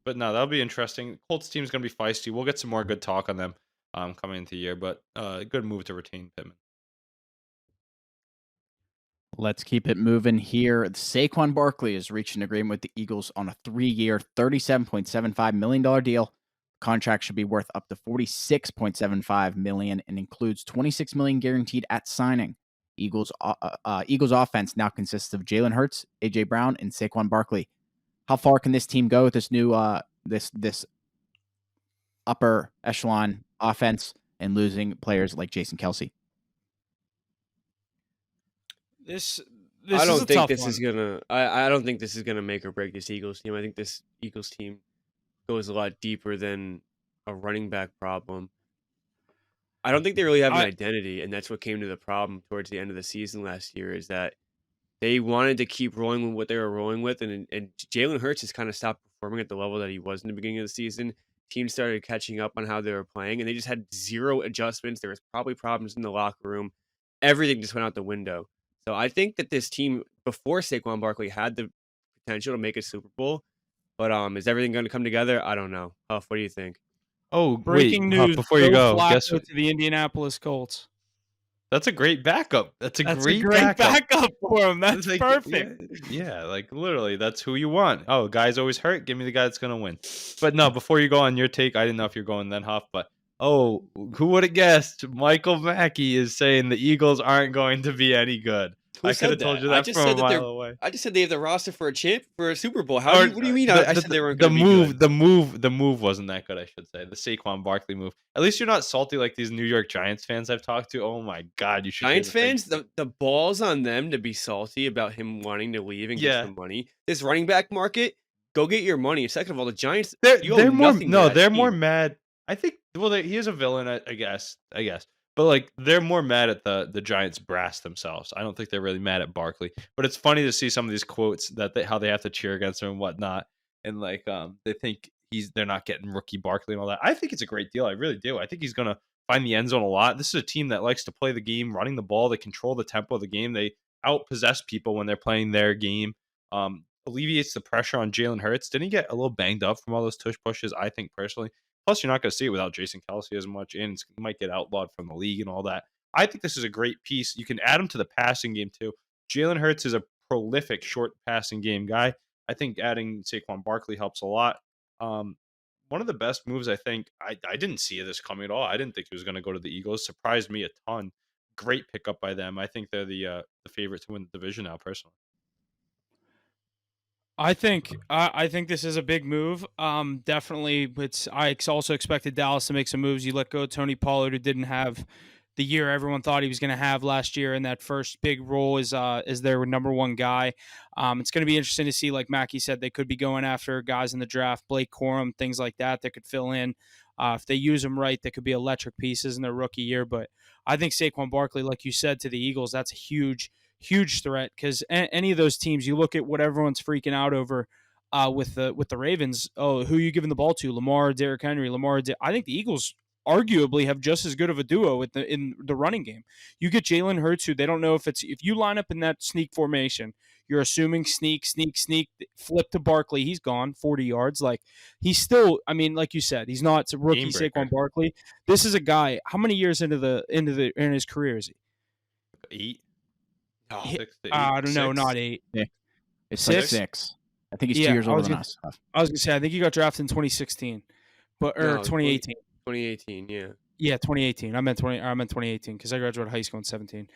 But no, that'll be interesting. Colts team's gonna be feisty. We'll get some more good talk on them coming into the year, but good move to retain Pittman. Let's keep it moving here. Saquon Barkley has reached an agreement with the Eagles on a 3-year, $37.75 million deal. Contract should be worth up to $46.75 million and includes $26 million guaranteed at signing. Eagles offense now consists of Jalen Hurts, AJ Brown, and Saquon Barkley. How far can this team go with this new this upper echelon offense and losing players like Jason Kelce? This I is don't a think tough this one. is gonna. I don't think this is gonna make or break this Eagles team. I think this Eagles team goes a lot deeper than a running back problem. I don't think they really have an I- identity, and that's what came to the problem towards the end of the season last year. Is that they wanted to keep rolling with what they were rolling with, and Jalen Hurts has kind of stopped performing at the level that he was in the beginning of the season. Teams started catching up on how they were playing, and they just had zero adjustments. There was probably problems in the locker room. Everything just went out the window. So I think that this team, before Saquon Barkley, had the potential to make a Super Bowl. But is everything going to come together? I don't know. Huff, what do you think? Oh, Breaking news: before you Joe go, guess Flacco what? to the Indianapolis Colts. That's a great backup. That's a That's great a great backup. backup for him. That's Like, perfect. Yeah, like literally, that's who you want. Oh, guy's always hurt. Give me the guy that's gonna win. But no, before you go on your take, I didn't know if you're going then, Huff. But who would have guessed? Michael Mackey is saying the Eagles aren't going to be any good. Who I could have said told that? you I that just from said a that mile away. I just said they have the roster for a Super Bowl. Or, What do you mean? the- I said they weren't the going to be move, good. the move wasn't that good. I should say the Saquon Barkley move. At least you're not salty like these New York Giants fans I've talked to. Oh my God, you should. hear Giants the things- fans, the balls on them to be salty about him wanting to leave and get Yeah. some money. This running back market, go get your money. Second of all, the Giants, you owe They're more nothing to that they're more team. mad. I think he is a villain, I guess. But like they're more mad at the Giants brass themselves. I don't think they're really mad at Barkley. But it's funny to see some of these quotes that how they have to cheer against him and whatnot. And like they think they're not getting rookie Barkley and all that. I think it's a great deal. I really do. I think he's gonna find the end zone a lot. This is a team that likes to play the game, running the ball, they control the tempo of the game, they outpossess people when they're playing their game. Alleviates the pressure on Jalen Hurts. Didn't he get a little banged up from all those tush pushes? I think personally. Plus, you're not going to see it without Jason Kelce as much, and it might get outlawed from the league and all that. I think this is a great piece. You can add him to the passing game too. Jalen Hurts is a prolific short passing game guy. I think adding Saquon Barkley helps a lot. One of the best moves, I think. I didn't see this coming at all. I didn't think he was going to go to the Eagles. Surprised me a ton. Great pickup by them. I think they're the favorite to win the division now, personally. I think this is a big move. Definitely, I also expected Dallas to make some moves. You let go of Tony Pollard, who didn't have the year everyone thought he was going to have last year in that first big role as their number one guy. It's going to be interesting to see, like Mackie said, they could be going after guys in the draft, Blake Corum, things like that could fill in. If they use them right, they could be electric pieces in their rookie year. But I think Saquon Barkley, like you said, to the Eagles, that's a huge threat, because any of those teams, you look at what everyone's freaking out over with the Ravens. Oh, who are you giving the ball to? Lamar, Derrick Henry, I think the Eagles arguably have just as good of a duo in the running game. You get Jalen Hurts, who they don't know if you line up in that sneak formation, you're assuming sneak, flip to Barkley. He's gone 40 yards. Like, he's still, I mean, like you said, he's not rookie Saquon Barkley. This is a guy, how many years into his career is he? 8. Oh, 6 to 8. I don't know, not 8. Yeah. It's 6? like 6. I think he's 2 years older than us. I was going to say, I think he got drafted in 2016, or 2018. 2018, yeah. Yeah, 2018. I meant 2018 because I graduated high school in 17.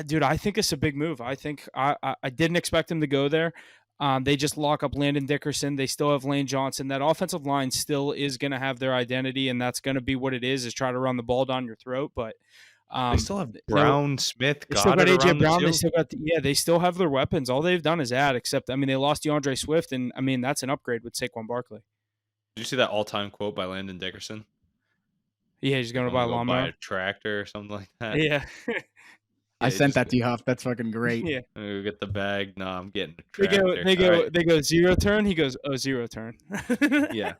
Dude, I think it's a big move. I think I didn't expect him to go there. They just lock up Landon Dickerson. They still have Lane Johnson. That offensive line still is going to have their identity, and that's going to be what it is try to run the ball down your throat. But They still have they'll- Brown, Smith, They still got Goddard AJ around them Brown. They too. still got they still have their weapons. All they've done is add. Except they lost DeAndre Swift, and that's an upgrade with Saquon Barkley. Did you see that all-time quote by Landon Dickerson? Yeah, he's going to I'm buy a gonna go buy lawnmower. a tractor or something like that. Yeah, I he sent just that to you, Huff. That's fucking great. yeah. I'm gonna go get the bag. No, I'm getting a They tractor. All right. go 0 turn. He goes, oh, 0 turn. Yeah.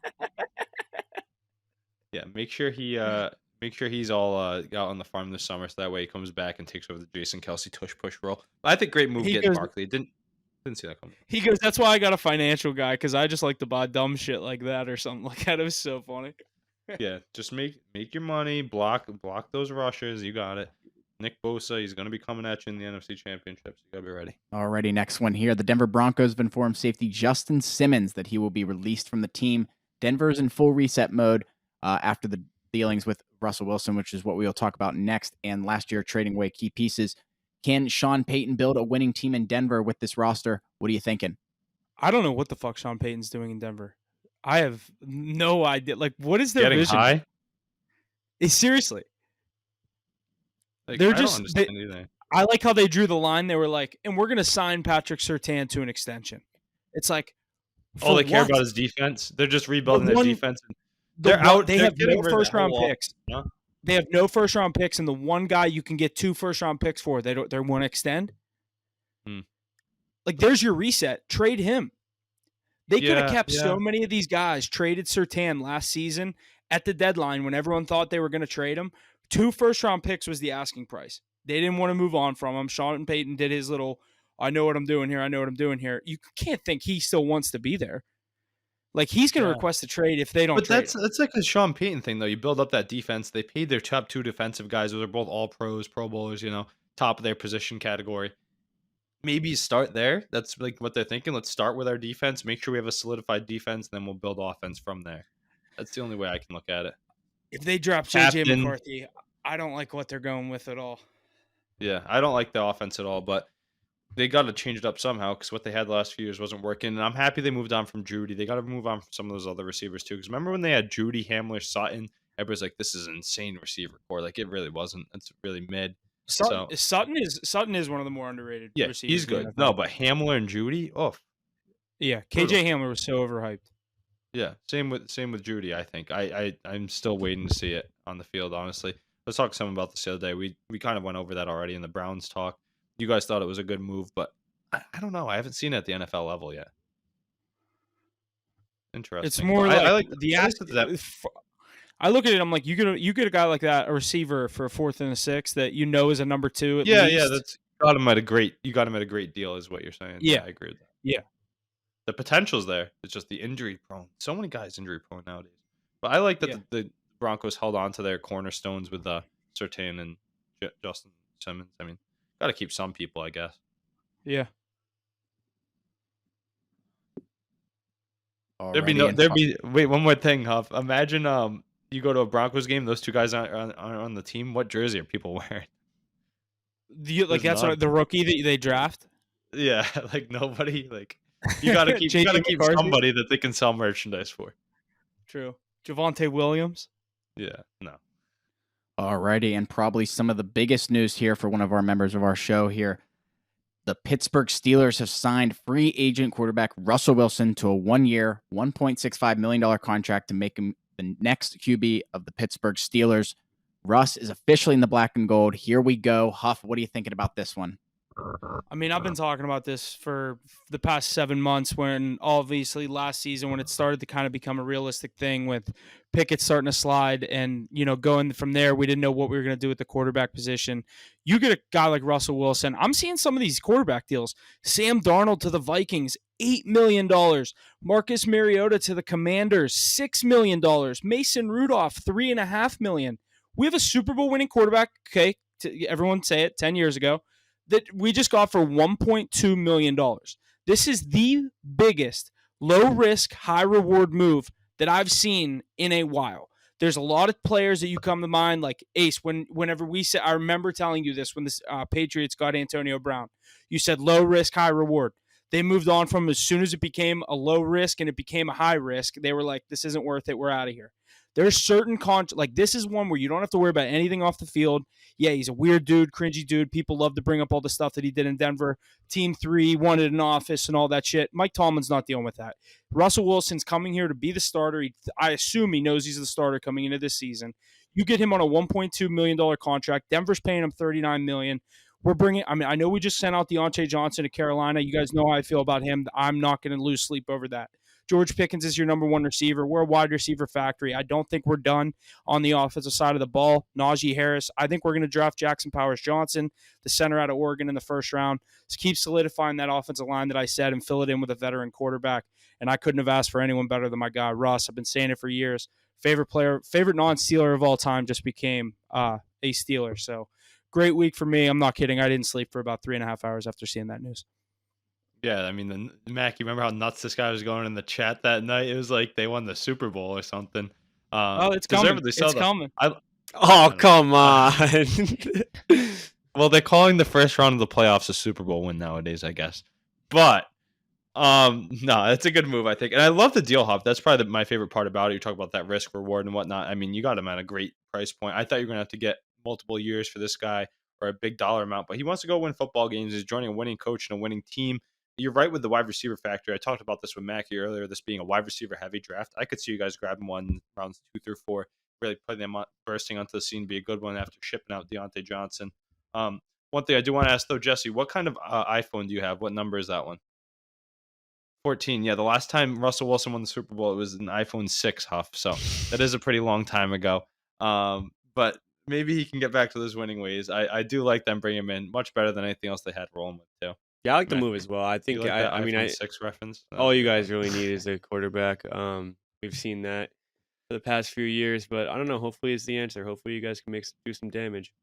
Yeah. Make sure he's all out on the farm this summer, so that way he comes back and takes over the Jason Kelsey tush push role. I think great move He getting goes- Barkley. Didn't see that coming. He goes, that's why I got a financial guy, because I just like to buy dumb shit like that or something like that. It was so funny. Yeah, just make your money, block those rushes. You got it. Nick Bosa, he's gonna be coming at you in the NFC Championship, so you gotta be ready. Alrighty, next one here. The Denver Broncos have informed safety Justin Simmons that he will be released from the team. Denver is in full reset mode after the dealings with Russell Wilson, which is what we will talk about next, and last year trading away key pieces. Can Sean Payton build a winning team in Denver with this roster? What are you thinking? I don't know what the fuck Sean Payton's doing in Denver. I have no idea. Like, what is their Getting vision? high. Seriously. Like, They're I don't just- understand either. I like how they drew the line. They were like, and we're going to sign Patrick Surtain to an extension. It's like, All they for care what? about is defense. They're just rebuilding their one- defense. They're out. They They're have getting no rid of that first round whole picks. Huh? They have no first round picks, and the one guy you can get 2 first round picks for, they want to extend. Hmm. Like, there's your reset. Trade him. They could have Yeah, kept so yeah. many of these guys. Traded Surtain last season at the deadline when everyone thought they were going to trade him. 2 first round picks was the asking price. They didn't want to move on from him. Sean Payton did his little, I know what I'm doing here. I know what I'm doing here. You can't think he still wants to be there. Like, he's going to Yeah. request a trade if they don't But trade that's him. like a Sean Payton thing, though. You build up that defense. They paid their top 2 defensive guys. Those are both all pros, Pro Bowlers. Top of their position category. Maybe start there. That's like what they're thinking. Let's start with our defense. Make sure we have a solidified defense, then we'll build offense from there. That's the only way I can look at it. If they drop J.J. Captain. McCarthy, I don't like what they're going with at all. Yeah, I don't like the offense at all, but they got to change it up somehow because what they had the last few years wasn't working. And I'm happy they moved on from Judy. They got to move on from some of those other receivers too. Because remember when they had Judy, Hamler, Sutton? Everybody's like, "This is an insane receiver core." Like, it really wasn't. It's really mid. Sutton is one of the more underrated Yeah, receivers. he's in the good. NFL. No, but Hamler and Judy, Yeah, brutal. KJ Hamler was so overhyped. Yeah, same with Judy. I think I'm still waiting to see it on the field. Honestly, let's talk to someone about this the other day. We kind of went over that already in the Browns talk. You guys thought it was a good move, but I don't know. I haven't seen it at the NFL level yet. Interesting. It's more But like I like the I listened to that. I look at it. I'm like, you get a guy like that, a receiver for a 4th and a 6th that is a number 2. At Yeah, least. yeah. That's got him at a great. You got him at a great deal, is what you're saying. Yeah. I agree with that. Yeah. The potential's there. It's just the injury prone. So many guys injury prone nowadays. But I like that Yeah. the Broncos held on to their cornerstones with Surtain and Justin Simmons. I mean, got to keep some people, I guess. Yeah. Wait, one more thing, Huff. Imagine you go to a Broncos game, those 2 guys aren't on the team. What jersey are people wearing? Like, There's that's none. what the rookie that they draft. Yeah, like nobody. Like, you gotta keep McCarthy? somebody that they can sell merchandise for. True. Javonte Williams. Yeah, no. Alrighty, and probably some of the biggest news here for one of our members of our show here. The Pittsburgh Steelers have signed free agent quarterback Russell Wilson to a 1-year, $1.65 million contract to make him the next QB of the Pittsburgh Steelers. Russ is officially in the black and gold. Here we go. Huff, what are you thinking about this one? I mean, I've been talking about this for the past 7 months when obviously last season when it started to kind of become a realistic thing with Pickett starting to slide and, going from there, we didn't know what we were going to do with the quarterback position. You get a guy like Russell Wilson. I'm seeing some of these quarterback deals. Sam Darnold to the Vikings, $8 million. Marcus Mariota to the Commanders, $6 million. Mason Rudolph, $3.5 million. We have a Super Bowl winning quarterback, okay, everyone say it, 10 years ago, that we just got for $1.2 million. This is the biggest low-risk, high-reward move that I've seen in a while. There's a lot of players that you come to mind, like Ace, whenever we said, I remember telling you this when the Patriots got Antonio Brown. You said low-risk, high-reward. They moved on from as soon as it became a low risk and it became a high risk, they were like, this isn't worth it, we're out of here. There's certain like this is one where you don't have to worry about anything off the field. Yeah, he's a weird dude, cringy dude. People love to bring up all the stuff that he did in Denver. Team 3 wanted an office and all that shit. Mike Tomlin's not dealing with that. Russell Wilson's coming here to be the starter. I assume he knows he's the starter coming into this season. You get him on a $1.2 million contract. Denver's paying him $39 million. I know we just sent out Deontay Johnson to Carolina. You guys know how I feel about him. I'm not going to lose sleep over that. George Pickens is your number one receiver. We're a wide receiver factory. I don't think we're done on the offensive side of the ball. Najee Harris. I think we're going to draft Jackson Powers Johnson, the center out of Oregon, in the first round. So keep solidifying that offensive line that I said and fill it in with a veteran quarterback. And I couldn't have asked for anyone better than my guy, Russ. I've been saying it for years. Favorite non-Steeler of all time just became a Steeler. So great week for me. I'm not kidding. I didn't sleep for about 3.5 hours after seeing that news. Yeah, I mean, Mac, you remember how nuts this guy was going in the chat that night? It was like they won the Super Bowl or something. It's coming. It's coming. Come on. Well, they're calling the first round of the playoffs a Super Bowl win nowadays, I guess. But no, it's a good move, I think. And I love the deal hop. That's probably my favorite part about it. You talk about that risk reward and whatnot. I mean, you got him at a great price point. I thought you were going to have to get multiple years for this guy or a big dollar amount, but he wants to go win football games. He's joining a winning coach and a winning team. You're right with the wide receiver factor. I talked about this with Mackie earlier, this being a wide receiver heavy draft. I could see you guys grabbing one rounds 2 through 4, really putting them on, bursting onto the scene, be a good one after shipping out Deontay Johnson. One thing I do want to ask, though, Jesse, what kind of iPhone do you have? What number is that one? 14. Yeah, the last time Russell Wilson won the Super Bowl, it was an iPhone 6, Huff. So that is a pretty long time ago. But maybe he can get back to those winning ways. I do like them bringing him in. Much better than anything else they had rolling with, too. Yeah, I like the move as well. I think like I mean 6 reference. All you guys really need is a quarterback. We've seen that for the past few years, but I don't know. Hopefully, it's the answer. Hopefully, you guys can do some damage.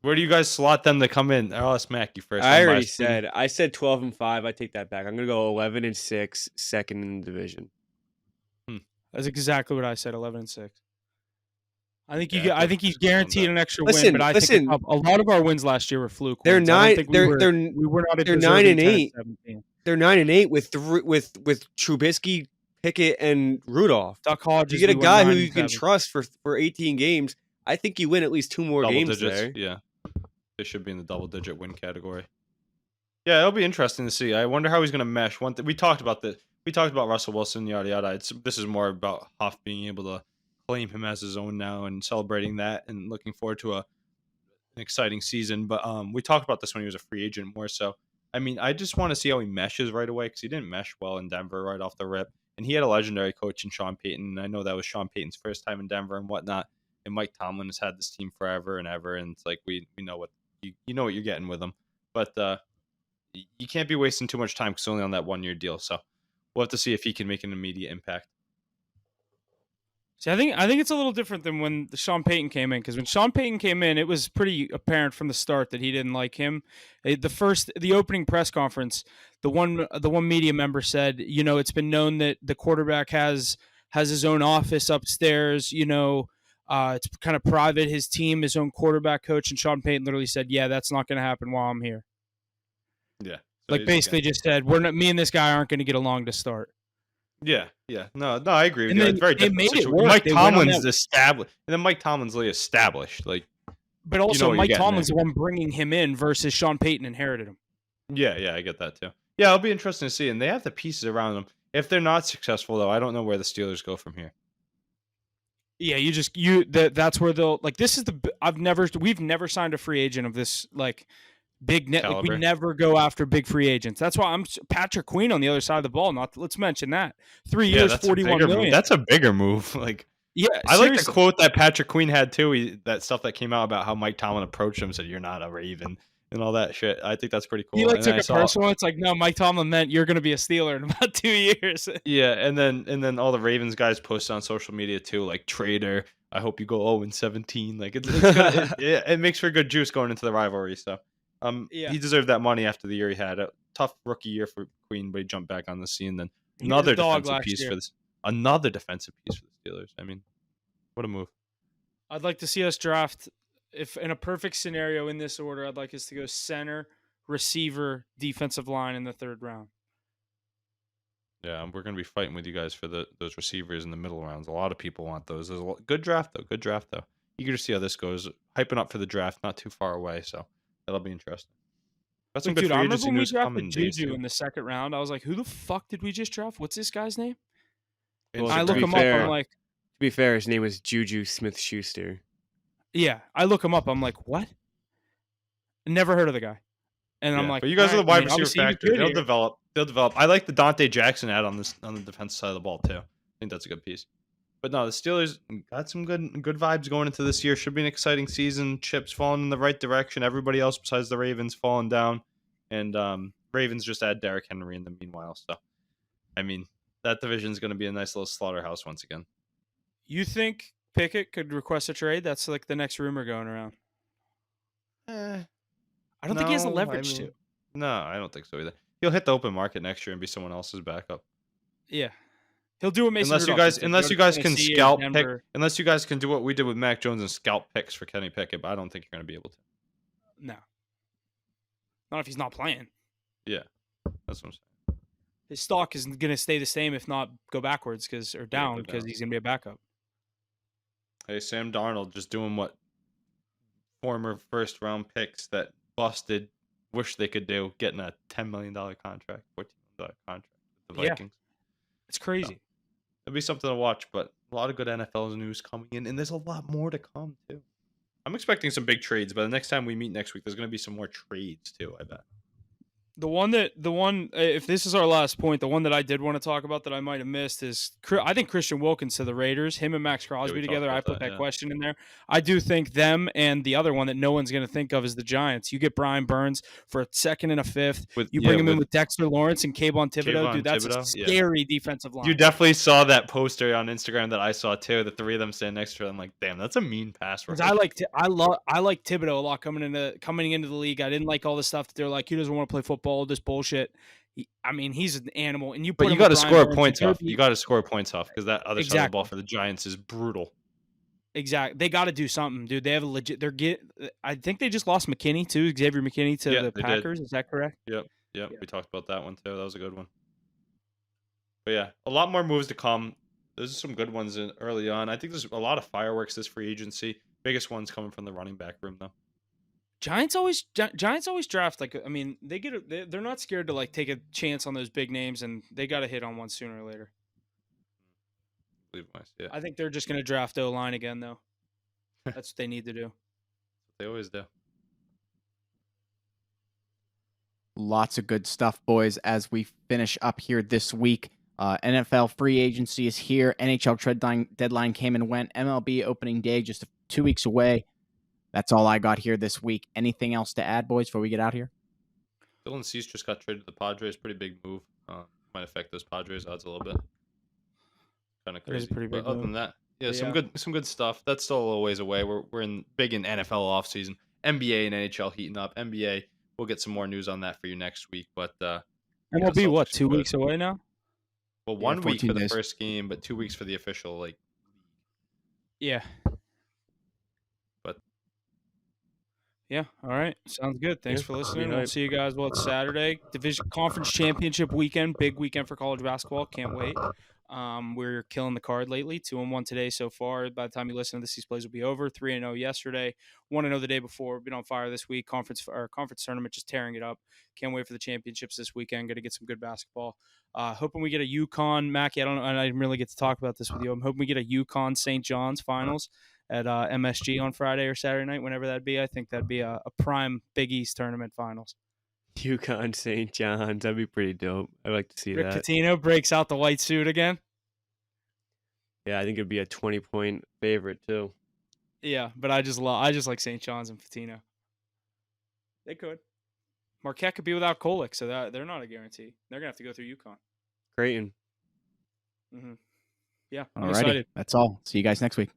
Where do you guys slot them to come in? I'll ask Mackie first. I said 12-5. I take that back. I'm gonna go 11-6, second in the division. That's exactly what I said. 11-6. I think he's guaranteed an extra win, but I think a lot of our wins last year were fluke. They're wins. 9. We were not. They're 9-8. They're 9-8 with Trubisky, Pickett, and Rudolph. Duck Hodges. You get a guy who you can trust for 18 games. I think you win at least 2 more games there. Yeah, they should be in the double-digit win category. Yeah, it'll be interesting to see. I wonder how he's going to mesh. We talked about Russell Wilson, yada yada. This is more about Huff being able to claim him as his own now and celebrating that and looking forward to an exciting season. But we talked about this when he was a free agent more so. I mean, I just want to see how he meshes right away because he didn't mesh well in Denver right off the rip. And he had a legendary coach in Sean Payton. And I know that was Sean Payton's first time in Denver and whatnot. And Mike Tomlin has had this team forever and ever. And it's like we know what you know what you're getting with him. But you can't be wasting too much time because only on that 1-year deal. So we'll have to see if he can make an immediate impact. See, I think it's a little different than when Sean Payton came in, because when Sean Payton came in, it was pretty apparent from the start that he didn't like him. The opening press conference, the one media member said, it's been known that the quarterback has his own office upstairs. It's kind of private. His team, his own quarterback coach, and Sean Payton literally said, "Yeah, that's not going to happen while I'm here." Yeah, so basically just said, me and this guy aren't going to get along to start. Yeah. No, I agree with you. It's very different. Made it work. Mike Tomlin's established, and then Mike Tomlin's really established. But also, Mike Tomlin's the one bringing him in versus Sean Payton inherited him. Yeah, I get that too. Yeah, it'll be interesting to see, and they have the pieces around them. If they're not successful, though, I don't know where the Steelers go from here. Yeah, that's where they'll we've never signed a free agent of this big net. Like, we never go after big free agents. That's why I'm Patrick Queen on the other side of the ball. Let's mention that 3 years, $41 million. That's a bigger move. Yeah, I like the quote that Patrick Queen had too. That stuff that came out about how Mike Tomlin approached him, said, "You're not a Raven," and all that shit. I think that's pretty cool. He took it personal. It's like, no, Mike Tomlin meant you're going to be a Steeler in about 2 years. Yeah, and then all the Ravens guys posted on social media too, like traitor. I hope you go 0-17. It's good. It makes for good juice going into the rivalry. So. He deserved that money after the year he had. A tough rookie year for Queen, but he jumped back on the scene. Then another defensive piece for the Steelers. I mean, what a move. I'd like to see us draft, if in a perfect scenario in this order, I'd like us to go center, receiver, defensive line in the 3rd round. Yeah, and we're gonna be fighting with you guys for those receivers in the middle rounds. A lot of people want those. There's a good draft though. Good draft though. Eager to see how this goes. Hyping up for the draft, not too far away, so that'll be interesting. Got some Like, good dude, I free remember agency when we news coming drafted in days Juju too. in the second round. I was like, who the fuck did we just draft? What's this guy's name? Well, I to look be him up. fair, I'm like, to be fair, his name was Juju Smith-Schuster. yeah. I look him up. I'm like, what? Never heard of the guy. And I'm Yeah, like, but you guys are the I wide mean, receiver obviously he was factor. good They'll here. develop. They'll develop. I like the Dante Jackson ad on the defense side of the ball too. I think that's a good piece. But no, the Steelers got some good vibes going into this year. Should be an exciting season. Chips falling in the right direction. Everybody else besides the Ravens falling down, and Ravens just add Derrick Henry in the meanwhile. So, I mean, that division is going to be a nice little slaughterhouse once again. You think Pickett could request a trade? That's like the next rumor going around. I don't think he has the No, leverage to. No, I don't think so either. He'll hit the open market next year and be someone else's backup. Yeah. He'll do what Mason Unless you Rudolph guys, did, unless go you to guys can Tennessee or scalp pick, Denver. unless you guys can do what we did with Mac Jones and scalp picks for Kenny Pickett, but I don't think you're going to be able to. No. Not if he's not playing. Yeah, that's what I'm saying. His stock is going to stay the same, if not go backwards, or down, go because down. he's going to be a backup. Hey, Sam Darnold just doing what former first round picks that busted wish they could do, getting a $10 million contract, $14 million contract with the Yeah. Vikings. It's crazy. It'll be something to watch, but a lot of good NFL news coming in, and there's a lot more to come too. I'm expecting some big trades, but the next time we meet next week, there's going to be some more trades too, I bet. If this is our last point, the one that I did want to talk about that I might have missed is, I think Christian Wilkins to the Raiders, him and Max Crosby we talked together. about I put that, that yeah. question in there. I do think them, and the other one that no one's going to think of is the Giants. You get Brian Burns for a second and a fifth. You bring him in with Dexter Lawrence and Kayvon Thibodeau. Kayvon Dude, that's Thibodeau, a scary defensive line. You definitely saw that poster on Instagram that I saw too. The three of them standing next to her. I'm like, damn, that's a mean pass rush. I like Thibodeau a lot coming into the league. I didn't like all the stuff that they're like, he doesn't want to play football, this bullshit. He's an animal, and But you got to score points off. You got to score points off because that other side of the ball for the Giants is brutal. Exactly, they got to do something, dude. They have a legit. I think they just lost McKinney too, Xavier McKinney to the Packers. Is that correct? Yep. We talked about that one too. That was a good one. But yeah, a lot more moves to come. There's some good ones early on. I think there's a lot of fireworks this free agency. Biggest ones coming from the running back room though. Giants always draft they're not scared to like take a chance on those big names, and they got to hit on one sooner or later. Yeah. I think they're just going to draft O-line again though. That's what they need to do. They always do. Lots of good stuff, boys, as we finish up here this week. NFL free agency is here. NHL trade deadline came and went. MLB opening day just 2 weeks away. That's all I got here this week. Anything else to add, boys, before we get out here? Dylan Cease just got traded to the Padres. Pretty big move. Might affect those Padres odds a little bit. Kind of crazy. Pretty big but other move. than that, some good stuff. That's still a little ways away. We're big in NFL offseason. NBA and NHL heating up. NBA, we'll get some more news on that for you next week. But MLB, what, 2 weeks away now? Well, 1 week for 14 the days. first game, but 2 weeks for the official league. Yeah. But yeah, all right. Sounds good. Thanks for listening. Yeah. We'll see you guys. Well, it's Saturday. Division Conference Championship weekend. Big weekend for college basketball. Can't wait. We're killing the card lately. 2-1 today so far. By the time you listen to this, these plays will be over. 3-0 yesterday. 1-0 the day before. Been on fire this week. Conference tournament, just tearing it up. Can't wait for the championships this weekend. Got to get some good basketball. Hoping we get a UConn, Mackie. I didn't really get to talk about this with you. I'm hoping we get a UConn St. John's finals at MSG on Friday or Saturday night, whenever that'd be. I think that'd be a prime Big East tournament finals. UConn St. John's. That'd be pretty dope. I'd like to see Rick that. Pitino breaks out the white suit again. Yeah, I think it'd be a 20-point favorite too. Yeah, but I just like St. John's and Pitino. They could. Marquette could be without Kolick, so they're not a guarantee. They're gonna have to go through UConn. Creighton. Mm-hmm. Yeah, I'm Alrighty, excited. that's all. See you guys next week.